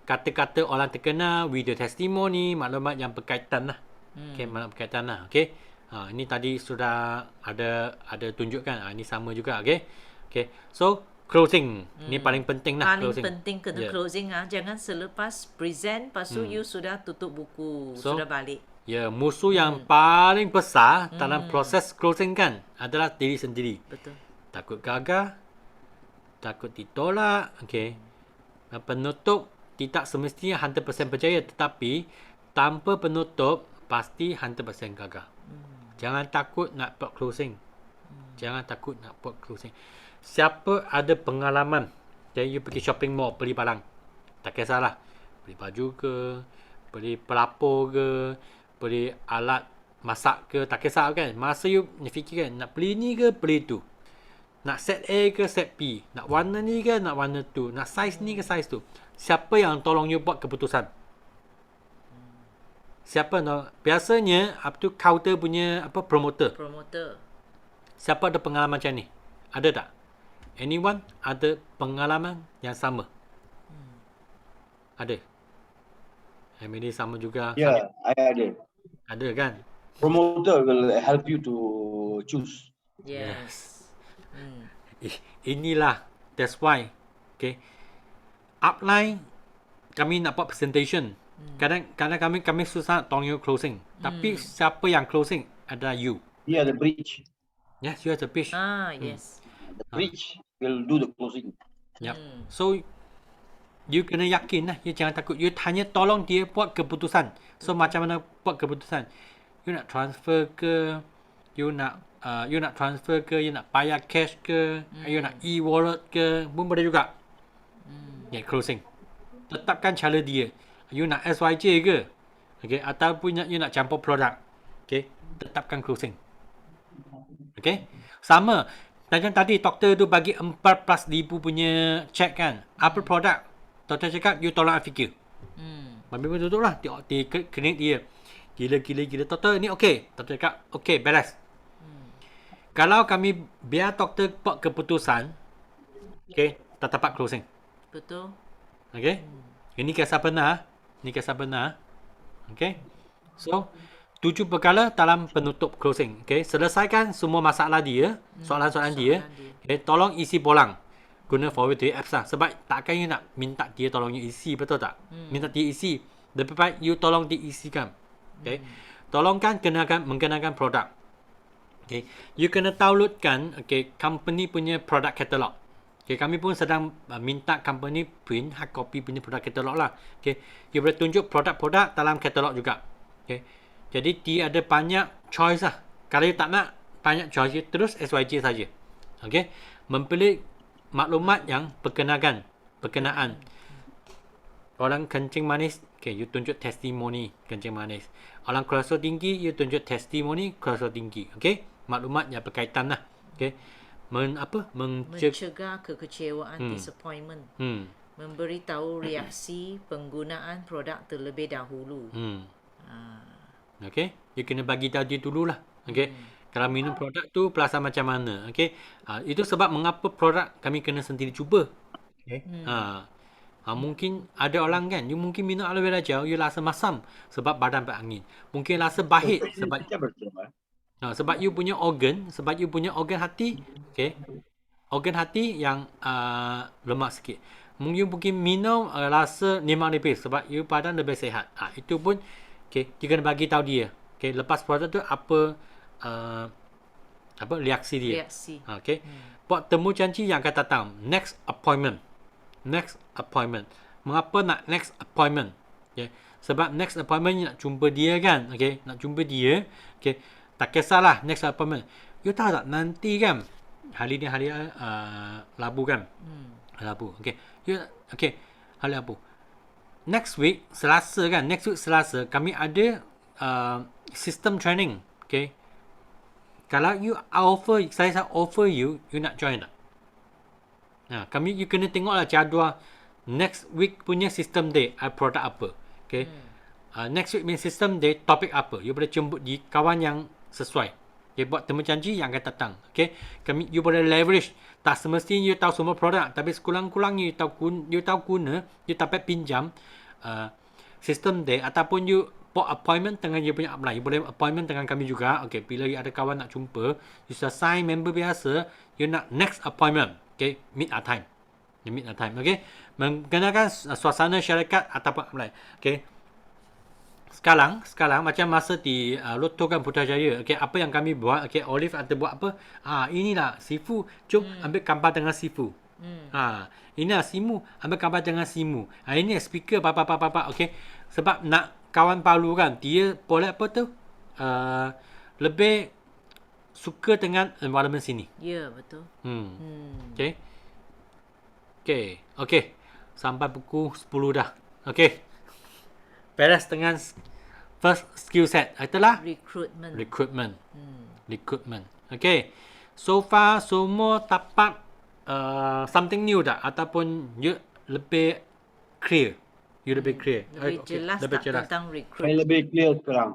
kata-kata orang terkenal, video testimoni, maklumat yang berkaitan lah. Maklumat berkaitan lah. Ini tadi sudah ada tunjukkan. Ini sama juga. So closing. Ini paling penting lah. Paling closing. penting kena closing. Jangan selepas present, lepas tu you sudah tutup buku, sudah balik. Musuh yang paling besar dalam proses closing kan adalah diri sendiri. Betul. Takut gagal, takut ditolak, penutup tidak semestinya 100% percaya, tetapi tanpa penutup pasti 100% gagal. Jangan takut nak buat closing. Jangan takut nak buat closing. Siapa ada pengalaman, you pergi shopping mall beli barang, tak kisahlah, beli baju ke, beli pelapor ke, beli alat masak ke, tak kisah kan. Masa you fikir kan, nak beli ni ke beli tu, nak set A ke set B, nak warna ni ke nak warna tu, nak saiz ni ke saiz tu, siapa yang tolong you buat keputusan? Siapa biasanya up to counter punya promoter. Siapa ada pengalaman macam ni? Ada tak? Anyone ada pengalaman yang sama? Ada. Emily sama juga. Yeah, I ada. Ada kan? Promoter will help you to choose. Yes. Inilah, that's why. Upline, kami nak buat presentation. Kadang kami susah tolong you closing. Tapi siapa yang closing adalah you. Yeah, the bridge. Yes, you are the bridge. Yes. The bridge will do the closing. Yep. So, you kena yakin lah. You jangan takut. You hanya tolong dia buat keputusan. So, macam mana buat keputusan? You nak transfer ke? You nak transfer ke? You nak bayar cash ke? You nak e-wallet ke? Pun boleh juga. Closing. Tetapkan cara dia. You nak SYJ ke? Ataupun you nak campur produk. Tetapkan closing. Sama. Macam tadi doktor tu bagi 14,000 punya check kan. Apa produk? Doktor cakap you tolong fikir. Mami pun duduk lah di klinik dia. Gila. Doktor ni okey. Doktor cakap okey, beres. Kalau kami biar doktor buat keputusan, okay, tak dapat closing. Betul. Okay. Ini kisah benar. Ini kisah benar. Okay. So, 7 perkara dalam penutup closing. Okay. Selesaikan semua masalah dia, soalan-soalan dia. Okay. Tolong isi bolang. Guna forward to apps lah. Sebab takkan you nak minta dia tolong you isi, betul tak? Minta dia isi. Lebih baik you tolong diisikan. Okay. Tolongkan mengenakan produk. Okay. You kena downloadkan company punya produk katalog. Okay, kami pun sedang minta company print hard copy punya produk katalog lah. Okay. You boleh tunjuk produk-produk dalam katalog juga. Okay. Jadi dia ada banyak choice lah. Kalau you tak nak banyak choice, you terus SYJ saja. Okay. Memilih maklumat yang berkenaan. Orang kencing manis, okay, you tunjuk testimoni kencing manis. Orang kolesterol tinggi, you tunjuk testimoni kolesterol tinggi. Okay. Maklumat yang berkaitan lah. Okay. Mencegah kekecewaan, disappointment. Memberitahu reaksi penggunaan produk terlebih dahulu. Okay. You kena bagi tahu dia dulu lah. Okay. Kalau minum produk tu perasaan macam mana. Okay. Itu sebab mengapa produk kami kena sendiri cuba. Okay. Mungkin ada orang kan, you mungkin minum aloe vera gel, you rasa masam sebab badan berangin. Mungkin rasa bahit sebab you punya organ hati, okay, organ hati yang lemak sikit. Mungkin minum rasa nimang nipis sebab you badan lebih sihat. Itu pun okay, you kena bagi tahu dia. Okay, lepas produk tu apa reaksi dia. Okay. Buat temu janji yang akan datang. Next appointment. Mengapa nak next appointment? Okay. Sebab next appointment nak jumpa dia kan. Okay. Nak jumpa dia. Okay. Tak kisahlah next appointment. You tahu tak nanti kan hari ni hari Rabu kan. Rabu. Okay. Hari Rabu. Next week Selasa kan. Kami ada system training. Okay. Kalau saya offer you nak join tak? You kena tengoklah jadual next week punya system day, produk apa. Okay. Next week punya system day, topik apa. You boleh jemput di kawan yang sesuai. Okay, buat temu janji yang akan datang. Okay. You boleh leverage. Tak semestinya you tahu semua produk, tapi sekurang-kurangnya you tahu guna, you dapat pinjam system day ataupun you buat appointment dengan you punya upline. You boleh appointment dengan kami juga. Okay, bila you ada kawan nak jumpa, you sign member biasa, you nak next appointment. Okay, meet our time. Okay, mengenakan suasana syarikat ataupun upline. Okay. Sekarang macam masa di Loto kan Putrajaya. Okay, apa yang kami buat? Okay, Olive ada buat apa? Inilah Sifu. Jom ambil gambar dengan Sifu. Inilah Simu, ambil gambar dengan Simu. Ini speaker apa. Okay. Sebab nak kawan Palu kan, dia boleh apa tu? Lebih suka dengan environment sini. Ya, betul. Okay. Sampai pukul 10 dah. Okay. Beres dengan first skill set. Itulah recruitment. Okay. So far semua dapat something new tak? Ataupun you lebih clear? Lebih jelas tentang recruitment. Lebih clear sekarang.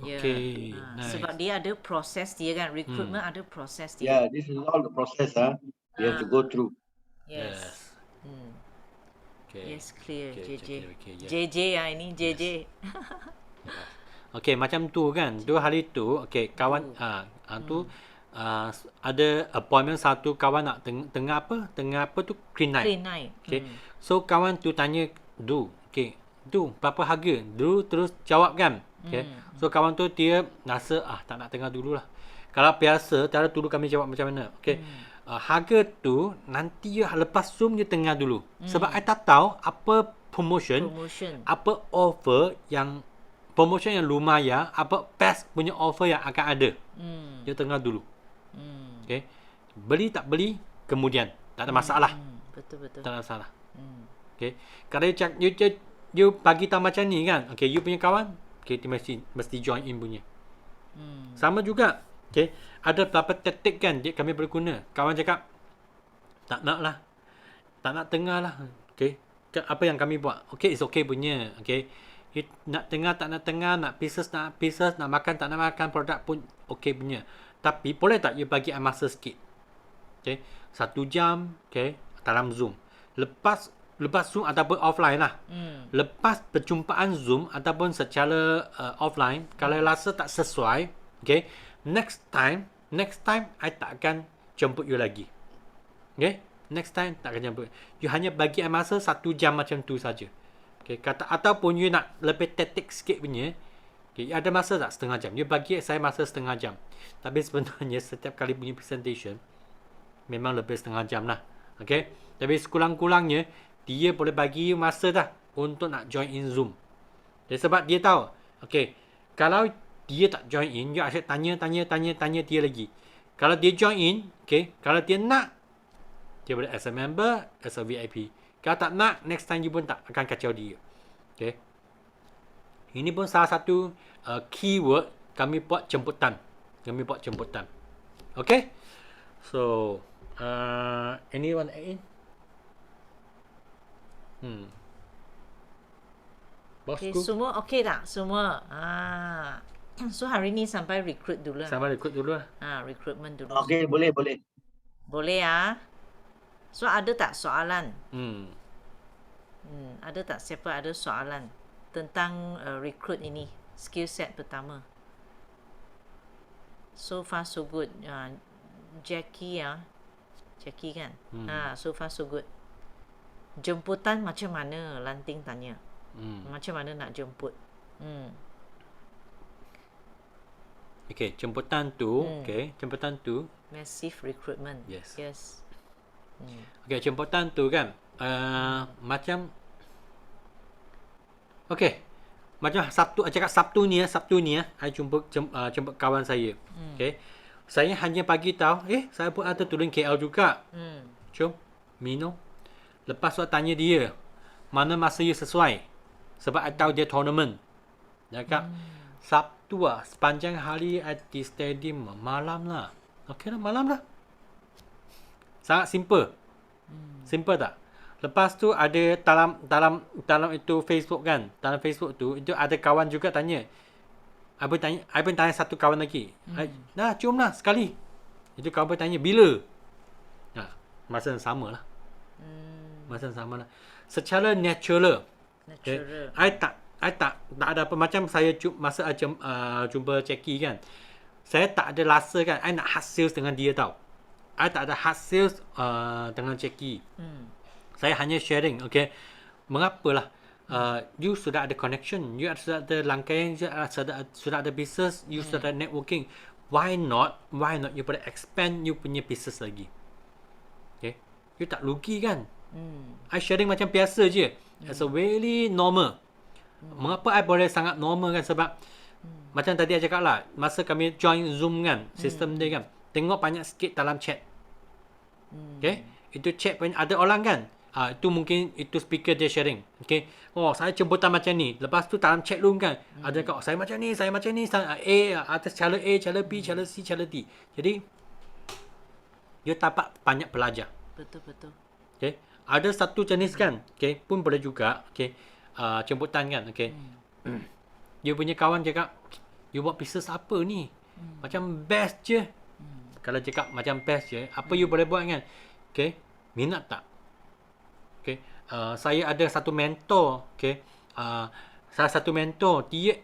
Okay. Nice. Sebab dia ada proses dia kan. Recruitment ada proses dia. Yeah, this is all the process. You have to go through. Yes. Okay. Yes, clear. JJ. Okay, JJ ini JJ. Okay, macam tu kan. 2 hari tu, okay, kawan tu ada appointment satu kawan nak tengah apa tu clean night. Okay. So kawan tu tanya Du, berapa harga? Du terus jawab kan. Okay. So kawan tu dia rasa tak nak tengah dululah. Kalau biasa cara dulu kami jawab macam mana. Okay. Harga tu nanti lepas Zoom dia tengah dulu. Sebab I tak tahu apa promotion, apa offer yang promotion yang lumayan, apa best punya offer yang akan ada. Dia tengah dulu. Okay. Beli tak beli kemudian tak ada masalah. Betul. Tak ada masalah. Okay. Kalau you bagi tahu macam ni kan. Okay, you punya kawan, okay, dia mesti join in punya. Sama juga. Okay. Ada beberapa taktik kan kami boleh guna. Kawan cakap tak nak lah, tak nak tengah lah. Okay. Apa yang kami buat? Okay, it's okay punya. Okay. Nak tengah tak nak tengah, nak pieces, nak makan tak nak makan, produk pun okay punya. Tapi boleh tak you bagi I masa sikit? Okay. 1 jam, okay, dalam Zoom. Lepas Zoom ataupun offline lah. Lepas perjumpaan Zoom ataupun secara offline, kalau rasa tak sesuai, okay, next time I tak akan jemput you lagi. Okay? Next time tak akan jemput. You hanya bagi I masa 1 jam macam tu saja. Okay, ataupun you nak lebih taktik sikit punya, okay, ada masa tak setengah jam? You bagi saya masa setengah jam. Tapi sebenarnya setiap kali punya presentation memang lebih setengah jam lah. Okay? Tapi sekurang-kurangnya dia boleh bagi you masa dah untuk nak join in Zoom. Okay, sebab dia tahu, okay, kalau dia tak join in, you asyik tanya dia lagi. Kalau dia join in, okay, kalau dia nak, dia boleh as a member, as a VIP. Kalau tak nak, next time you pun tak akan kacau dia. Okay. Ini pun salah satu keyword kami buat jemputan. Okay. So, anyone add in? Okay, Bosku? semua okey tak? Semua. So hari ni sampai recruit dulu. Sampai recruit dulu lah. Recruitment dulu. Okay, boleh. Boleh ya. So ada tak soalan? Ada tak siapa ada soalan tentang recruit ini, skill set pertama? So far so good. Jackie kan? So far so good. Jemputan macam mana? Lanting tanya. Macam mana nak jemput? Okay, jemputan tu, Massive recruitment. Yes. Okay, jemputan tu kan, macam, okay, macam Sabtu ni, I jemput kawan saya. Okay, saya hanya bagi tahu, saya pun ada turun KL juga. Jom, minum. Lepas tu tanya dia, mana masa you sesuai? Sebab I tahu dia tournament. Dia kata, Sabtu sepanjang hari I di stadium, malam lah. Okay lah, malam lah. Sangat simple. Simple tak? Lepas tu ada dalam itu Facebook kan. Dalam Facebook tu itu ada kawan juga tanya. I pun tanya satu kawan lagi. Nah, jom lah sekali. Itu kawan pun tanya bila. Masa yang sama lah. Secara natural. Okay. I tak ada apa, macam saya masa jumpa Jackie kan. Saya tak ada rasa kan I nak hard sales dengan dia tau. I tak ada hard sales dengan Jackie. Saya hanya sharing, okay. Mengapalah you sudah ada connection, you sudah ada rangkaian, sudah ada business, you sudah ada networking. Why not you boleh expand you punya business lagi. Okay. You tak rugi kan. I sharing macam biasa je. It's a very normal. Mengapa I boleh sangat normal kan? Sebab macam tadi I cakap lah, masa kami join Zoom kan, sistem dia kan, tengok banyak sikit dalam chat. Okay, itu chat pun ada orang kan, itu mungkin itu speaker dia sharing. Okay, saya jemputan macam ni. Lepas tu dalam chat room kan, ada kau saya macam ni, atas cara A, cara B, cara C, cara D. Jadi you dapat banyak belajar. Betul. Okay, ada satu jenis kan, okay, pun boleh juga, okay, jemputan kan, okay. You punya kawan cakap, you buat bisnes apa ni? Macam best je. Kalau cakap macam best je, apa you boleh buat kan? Okay, minat tak? Okay, saya ada satu mentor, okay. Salah satu mentor, dia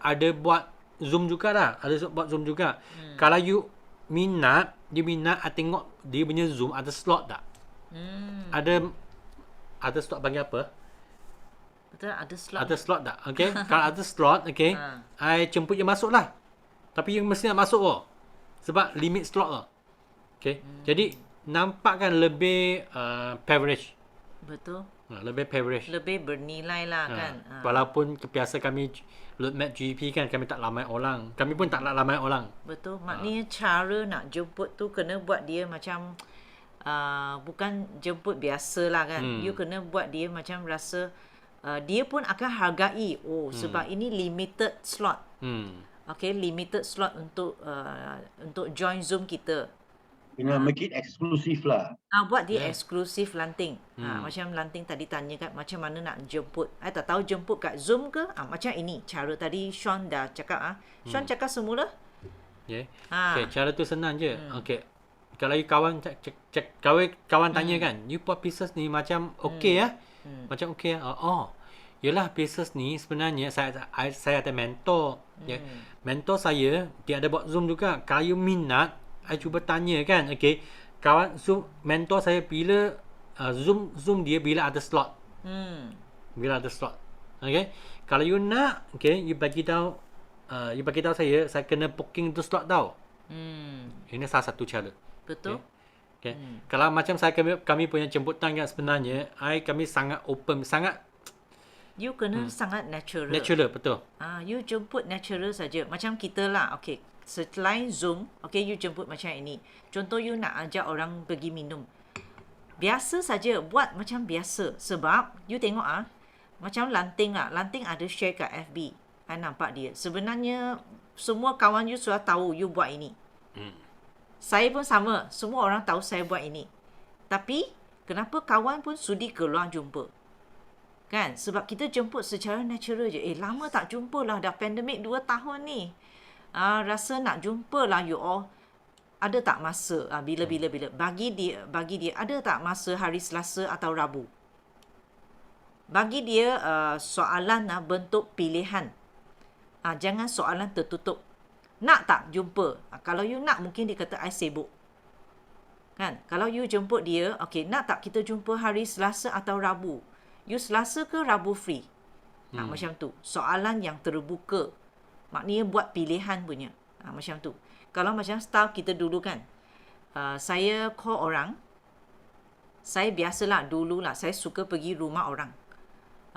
ada buat Zoom juga lah. Buat Zoom juga. Kalau you minat, I tengok dia punya Zoom ada slot tak? Ada slot bagi apa? Betul, ada slot. Ada slot tak? Okay. Kalau ada slot, okay, I jemput you masuk lah. Tapi you mesti nak masuk sebab limit slot lah. Okay. Jadi nampak kan lebih privilege. Betul. Lebih privilege. Lebih bernilai lah kan. Walaupun biasa kami Roadmap GP kan, kami tak ramai orang. Kami pun tak nak ramai orang. Betul. Maknanya cara nak jemput tu kena buat dia macam bukan jemput biasa lah kan. You kena buat dia macam rasa dia pun akan hargai. Sebab ini limited slot. Okay, limited slot untuk join Zoom kita. Make it exclusive lah. Buat dia eksklusif Lanting. Macam Lanting tadi tanya kan, macam mana nak jemput. I tak tahu jemput kat Zoom ke? Macam ini cara tadi Sean dah cakap. Sean cakap semula. Okay. Ha. Okay, cara tu senang je. Okay. Kalau you kawan kawan tanya kan, you buat pieces ni macam okey ya? Macam okey ya? Yelah pieces ni sebenarnya saya ada mentor. Ya. Mentor saya dia ada buat Zoom juga. Kalau you minat, I cuba tanya kan. Okay. Kawan Zoom mentor saya bila Zoom dia bila ada slot. Bila ada slot. Okay. Kalau you nak, okay, you bagi tahu saya kena booking tu slot tau. Ini salah satu cara. Betul. Okay. Kalau macam kami punya jemputan kan sebenarnya, kami sangat open, sangat You kena sangat natural. natural, betul. You jemput natural saja. Macam kita lah. Okay. Selain Zoom, okay, you jemput macam ini. Contoh you nak ajak orang pergi minum. Biasa saja. Buat macam biasa. Sebab, you tengok macam Lanting lah. Lanting ada share kat FB. I nampak dia. Sebenarnya, semua kawan you sudah tahu you buat ini. Saya pun sama. Semua orang tahu saya buat ini. Tapi, kenapa kawan pun sudi keluar jumpa? Kan? Sebab kita jemput secara natural je. Lama tak jumpa lah. Dah pandemik 2 tahun ni. Rasa nak jumpa lah you all. Ada tak masa? Bila. Bagi dia, ada tak masa hari Selasa atau Rabu? Bagi dia soalan bentuk pilihan. Jangan soalan tertutup. Nak tak jumpa? Kalau you nak, mungkin dia kata, I sibuk. Kan? Kalau you jemput dia, okay, nak tak kita jumpa hari Selasa atau Rabu? You Selasa ke Rabu free? Macam tu. Soalan yang terbuka. Maknanya buat pilihan punya. Macam tu. Kalau macam style kita dulu kan, saya call orang, saya biasalah dululah, saya suka pergi rumah orang.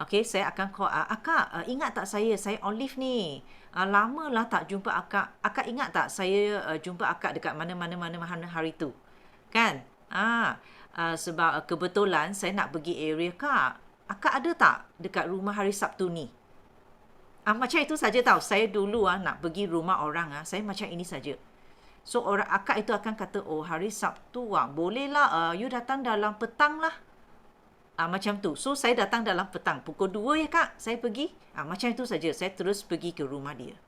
Okay, saya akan call, Akak, ingat tak saya Olive ni. Lama lah tak jumpa Akak. Akak ingat tak saya jumpa Akak dekat mana hari tu. Kan? Sebab kebetulan saya nak pergi area Kak. Akak ada tak dekat rumah hari Sabtu ni? Macam itu saja tau. Saya dulu nak pergi rumah orang, saya macam ini saja. So, orang akak itu akan kata, oh hari Sabtu, boleh lah, you datang dalam petang lah. Macam tu. So, saya datang dalam petang. Pukul 2 ya kak, saya pergi. Macam itu saja. Saya terus pergi ke rumah dia.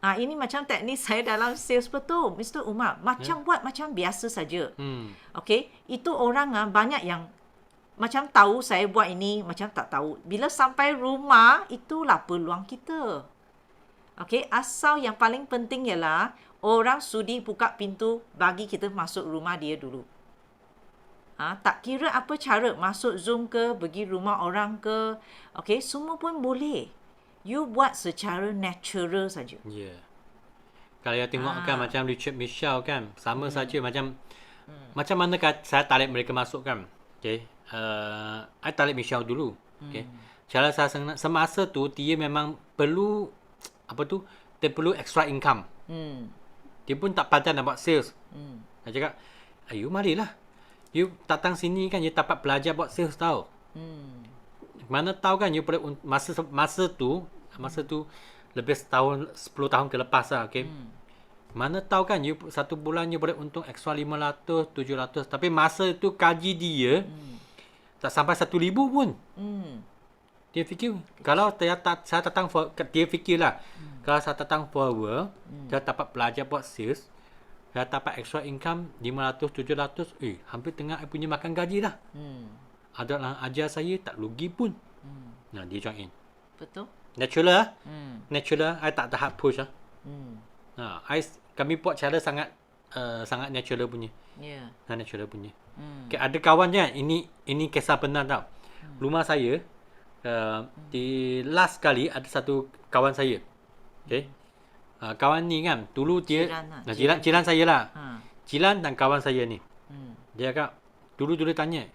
Ini macam teknik saya dalam sales, betul, Mr. Umar. Buat macam biasa saja. Okay. Itu orang banyak yang macam tahu saya buat ini, macam tak tahu. Bila sampai rumah, itulah peluang kita. Okay. Asal yang paling penting ialah orang sudi buka pintu bagi kita masuk rumah dia dulu. Tak kira apa cara, masuk Zoom ke, pergi rumah orang ke, okay, semua pun boleh. You buat secara natural saja. Ya. Yeah. Kalau you tengok kan macam Richard Michelle kan, sama saja macam macam mana saya tarik mereka masuk kan. Okay. I tarik Michelle dulu. Okay. Cara saya semasa tu dia memang perlu dia perlu extra income. Dia pun tak pandai nak buat sales. Saya cakap, ayo marilah. You datang sini kan, you dapat belajar buat sales tau. Mana tahu kan, you boleh masa tu lebih 10 tahun ke lepas lah, okay. Mana tahu kan, you satu bulan you boleh untung extra 500, 700. Tapi masa tu gaji dia tak sampai 1,000 pun. Dia fikir, kalau saya datang dia fikirlah, kalau saya datang forward, saya dapat belajar buat sales, saya dapat extra income 500, 700, hampir tengah I punya makan gaji dah. Ada orang ajar saya, tak rugi pun. Nah, dia join in. Betul. Natural Natural, I tak tahap push lah. Kami buat cara sangat natural punya. Ya. Natural punya. Okay, ada kawan je, ini kisah benar tau. Rumah saya, di last kali ada satu kawan saya. Okay. Kawan ni kan, dulu dia jiran saya lah. Jiran dan kawan saya ni. Dia kata, dulu tanya,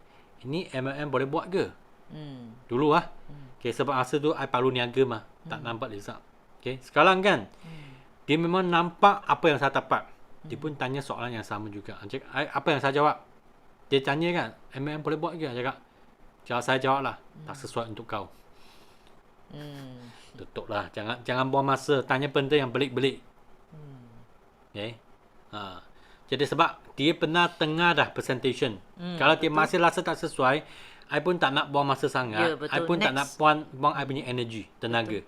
ini MLM boleh buat ke? Dulu lah. Okay, sebab masa tu I baru niaga mah, tak nampak result. Okay, sekarang kan, dia memang nampak apa yang saya dapat. Dia pun tanya soalan yang sama juga. Apa yang saya jawab? Dia tanya kan, MLM boleh buat ke? Saya jawab lah, tak sesuai untuk kau. Tutup lah, jangan buang masa tanya benda yang belik-belik. Okay. Jadi sebab dia pernah tengah dah presentation. Kalau dia masih rasa tak sesuai, I pun tak nak buang masa sangat. I pun tak nak buang I punya energy, tenaga.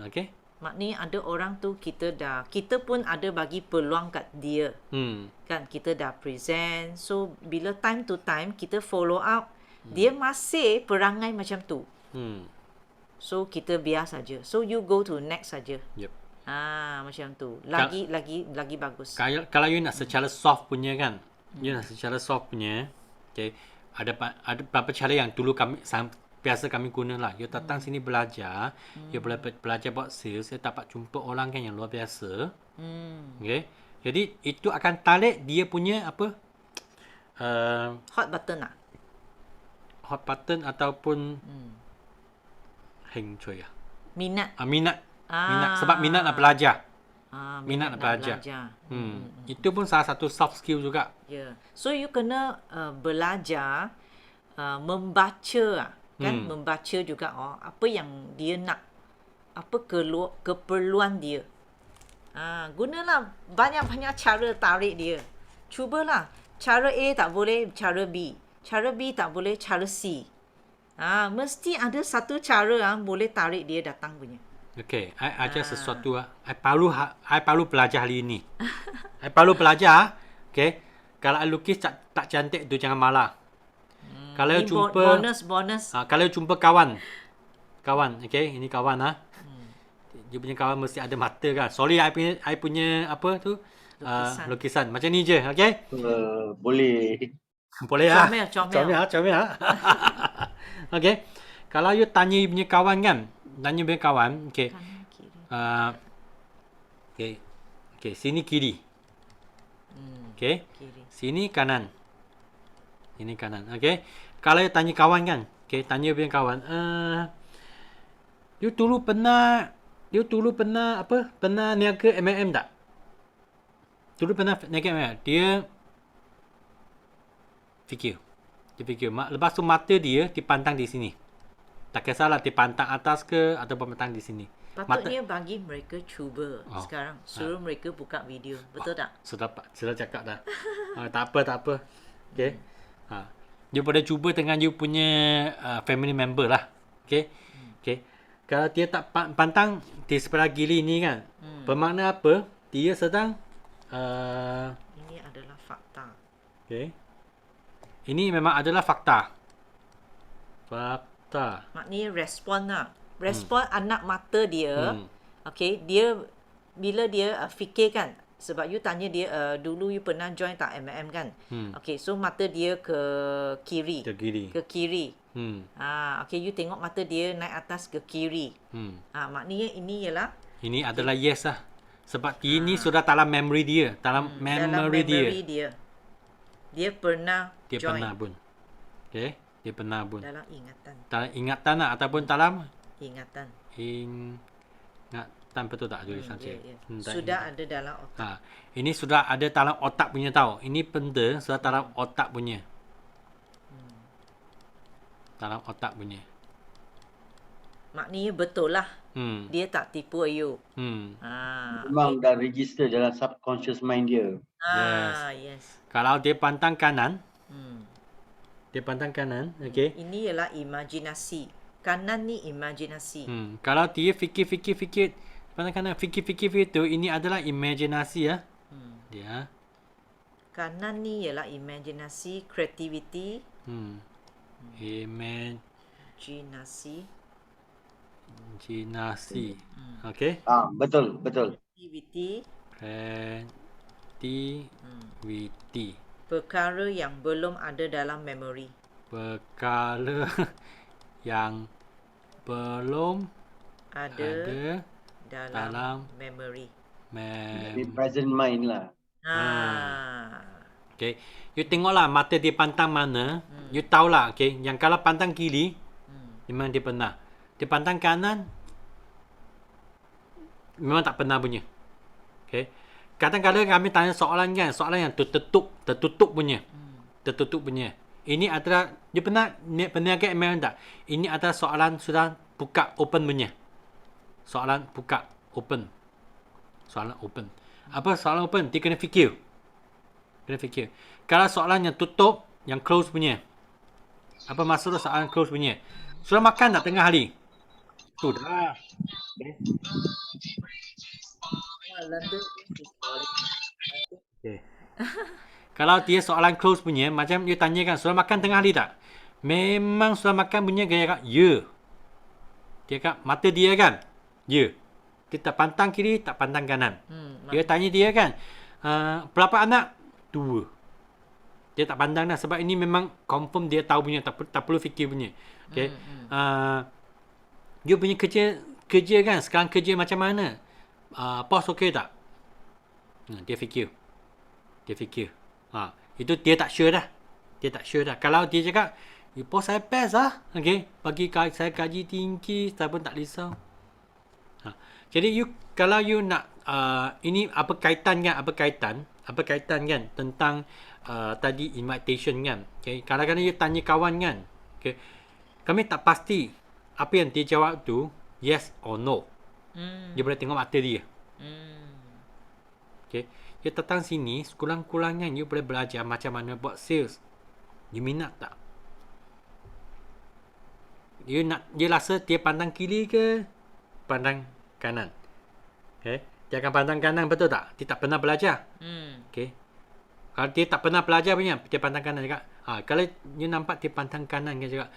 Okay. Maknanya ada orang tu kita pun ada bagi peluang kat dia. Kan kita dah present. So bila time to time kita follow up, dia masih perangai macam tu. So kita biar saja. So you go to next saja. Yep. Macam tu. Lagi bagus. Kalau you nak secara soft punya kan, you nak secara soft punya, okay, ada beberapa cara yang dulu biasa kami guna lah. You datang sini belajar, you belajar buat sales, you dapat jumpa orang kan yang luar biasa. Okay. Jadi itu akan tarik dia punya apa? Hot button lah. Hot button ataupun heng cuy. Minat. Minat. Sebab minat nak belajar. Minat nak belajar. Itu pun salah satu soft skill juga. Yeah. So you kena belajar membaca kan, membaca juga apa yang dia nak, apa keperluan dia. Gunalah banyak-banyak cara tarik dia. Cubalah. Cara A tak boleh, cara B. Cara B tak boleh, cara C. Mesti ada satu cara boleh tarik dia datang punya. Okay, I ajar sesuatu I perlu belajar hari ini. I perlu belajar. Okay, kalau I lukis tak cantik tu jangan marah. Kalau you jumpa bonus. Kalau you jumpa kawan, okay, ini kawan dia punya kawan mesti ada mata kan. Sorry, I punya apa tu lukisan macam ni je, okay? Boleh. Boleh comel. Okay, kalau you tanya you punya kawan kan, okay. Okay, sini kiri. Okay, sini kanan. Ini kanan, okay. Kalau you tanya kawan kan, okay, tanya you punya kawan, you dulu pernah apa? Pernah niaga MLM tak? Dulu pernah niaga MLM. Dia fikir. Lepas tu mata dia dipantang di sini. Tak kisahlah dipantang atas ke ataupun pantang di sini. Patutnya bagi mereka cuba sekarang. Suruh mereka buka video. Betul tak? Sudah cakap dah. Tak apa. Okay. You boleh cuba dengan you punya family member lah. Okay. Kalau dia tak pantang di sebelah kiri ni kan, bermakna apa? Dia sedang ini adalah fakta. Okay. Ini memang adalah fakta. Maknanya respon lah. Respon anak mata dia. Okay, dia bila dia fikir kan, sebab you tanya dia dulu you pernah join tak MLM kan? Okay, so mata dia ke kiri. Ke kiri. Okay, you tengok mata dia naik atas ke kiri. Maknanya ini ialah, ini adalah yes lah. Sebab ini sudah dalam memory dia. Dalam memory dia. Dia pernah join. Dia pernah pun. Okay. Dia pernah pun. Dalam ingatan. Dalam ingatan lah. Ataupun dalam ingatan. Ingatan, betul tak tulisan saya? Sudah ada dalam otak. Ini sudah ada dalam otak punya tau. Ini benda sudah dalam otak punya. Dalam otak punya. Maknanya betul lah. Dia tak tipu you. Memang dah register dalam subconscious mind dia. Yes. Kalau dia pantang kanan, okay. Ini ialah imajinasi. Kanan ni imajinasi. Kalau dia fikir pantang kanan, fikir tu, ini adalah imajinasi ya. Dia. Kanan ni ialah imajinasi, creativity. Imajinasi. Okay. Betul. Creativity. Perkara yang belum ada dalam memori. Perkara yang belum ada dalam memori. Present mind lah. Okay. You tengoklah mata dia pantang mana. You tahulah. Okay. Yang kalau pantang kiri, memang dia pernah. Dia pantang kanan, memang tak pernah punya. Okay. Kadang-kadang kami tanya soalan kan, soalan yang tertutup punya. Ini adalah, dia pernah ke MLM tak? Ini adalah soalan sudah buka, open punya. Soalan buka, open. Soalan open. Apa soalan open? Dia kena fikir. Kalau soalan yang tutup, yang close punya. Apa maksud soalan close punya? Sudah makan tak tengah hari? Sudah. Okay. London. Okay. Kalau dia soalan close punya, macam you tanyakan, sudah makan tengah hari tak? Memang sudah makan punya gaya kat, ya. Dia kat, mata dia kan? Ya. Dia tak pantang kiri, tak pantang kanan. Dia tanya dia kan, berapa anak? 2. Dia tak pandang dah sebab ini memang confirm dia tahu punya, tak perlu fikir punya. Okay. Dia punya kerja kan, sekarang kerja macam mana? Bos okey tak? Dia fikir. Itu dia tak sure dah. Kalau dia cakap, bos saya best lah. Okay. Bagi saya gaji tinggi, saya pun tak risau. Jadi kalau you nak, ini apa kaitan kan tentang tadi invitation kan. Okay. Kadang-kadang you tanya kawan kan. Okay. Kami tak pasti apa yang dia jawab tu yes or no. Dia boleh tengok mata dia. Okay. You datang sini, sekurang-kurangnya you boleh belajar macam mana buat sales. You minat tak? Dia rasa dia pandang kiri ke pandang kanan? Okay. Dia akan pandang kanan, betul tak? Dia tak pernah belajar. Okay. Kalau dia tak pernah belajar punya, dia pandang kanan juga. Kalau you nampak dia pandang kanan, dia cakap,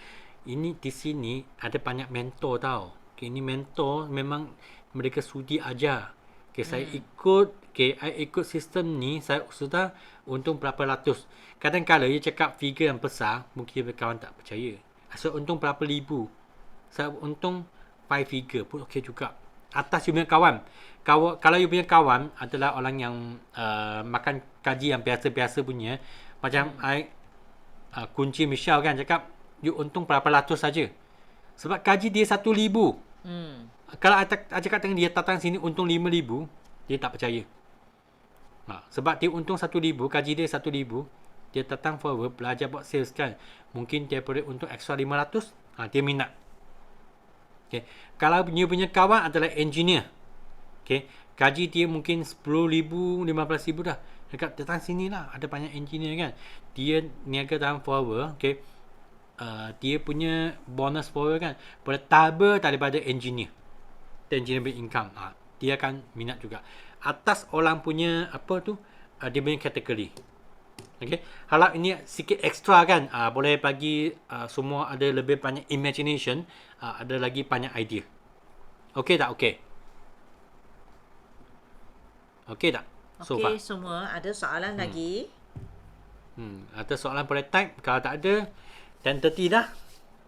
ini di sini ada banyak mentor tau. Okay, ini mentor memang mereka sudi ajar. Okay, saya ikut sistem ni, saya sudah untung berapa ratus. Kadang-kadang dia cakap figure yang besar, mungkin kawan tak percaya. So, untung berapa ribu. Saya untung 5 figure pun okey juga. Atas you punya kawan. Kalau you punya kawan adalah orang yang makan gaji yang biasa-biasa punya, macam kunci Michelle kan cakap, you untung berapa ratus saja. Sebab gaji dia 1,000. Kalau I cakap dengan dia datang sini untung 5,000, dia tak percaya. Sebab dia untung 1,000, gaji dia 1,000, dia datang forward belajar buat sales kan. Mungkin dia boleh untung extra 500, dia minat. Okay. Kalau dia punya kawan adalah engineer, okay, gaji dia mungkin 10,000, 15,000 dah. Dekat datang sini lah, ada banyak engineer kan. Dia niaga dalam forward, okay. Dia punya bonus forward kan boleh double daripada engineer. Engineer berincome. Dia akan minat juga. Atas orang punya apa tu, dia punya kategori. Okay. Harap ini sikit extra kan. Boleh bagi semua ada lebih banyak imagination, ada lagi banyak idea. Okey tak? Okey. Okey tak? So Okey, semua ada soalan lagi? Ada soalan boleh type. Kalau tak ada, 10:30 dah.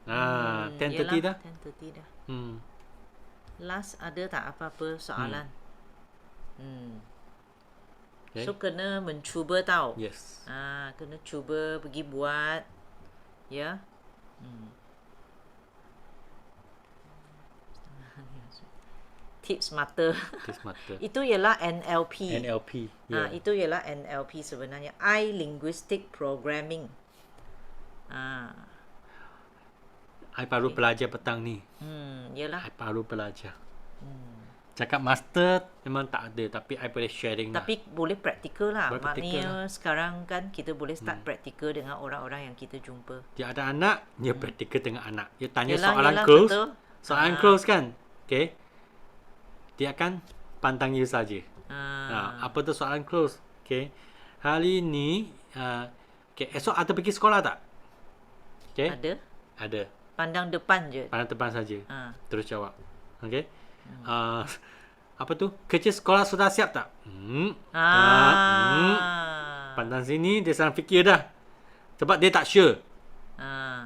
10:30 dah. 10:30 dah. Last ada tak apa-apa soalan? Okay. So kena mencuba tau. Yes. Kena cuba pergi buat. Ya. Tips mata. Itu ialah NLP. Yeah. Itu ialah NLP sebenarnya. I Linguistic Programming. I baru belajar petang ni. Yalah. I baru belajar. Cakap master memang tak ada, tapi I boleh sharing lah. Tapi boleh praktikal lah. Boleh praktikal Maknanya lah. sekarang kan kita boleh start praktikal dengan orang-orang yang kita jumpa. Dia ada anak, dia praktikal dengan anak. Dia tanya Yalah, soalan yalah, close. betul. Soalan close kan? Okay. Dia akan pantang you saja. Apa tu soalan close? Okay. Hari ni, okay, esok ada pergi sekolah tak? Okay. Ada. Pandang depan je. Pandang depan saja. Terus jawab. Okay. Apa tu? Kerja sekolah sudah siap tak? Pandang sini, dia sedang fikir dah. Sebab dia tak sure.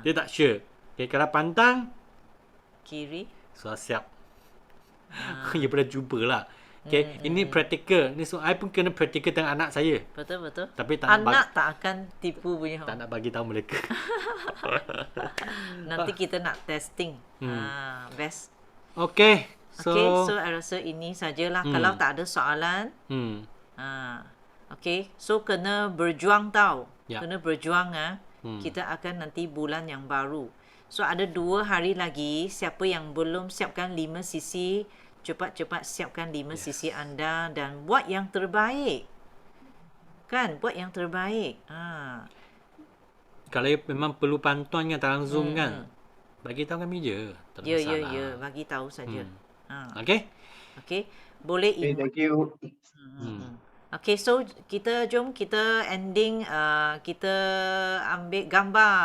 Dia tak sure. Okay, kalau pantang kiri sudah siap. Dia boleh jumpa lah. Okay, ini praktikal. Ni so I pun kena praktikal dengan anak saya. Betul. Tapi tak anak tak akan tipu punya. Tak nak bagi tahu mereka. Nanti kita nak testing. Best. Okay. So I rasa ini sajalah. Kalau tak ada soalan. Okay. So kena berjuang tau. Kena berjuang. Kita akan nanti bulan yang baru. So ada 2 hari lagi. Siapa yang belum siapkan 5 sisi, cepat-cepat siapkan 5 sisi anda dan buat yang terbaik. Kan? Buat yang terbaik. Kalau memang perlu bantuan kan dalam Zoom kan. Bagi tahu kami je. Tak ada Ya, masalah. bagi tahu saja. Okey? Okey. Boleh Okay, thank you. Okay, so jom kita ending, kita ambil gambar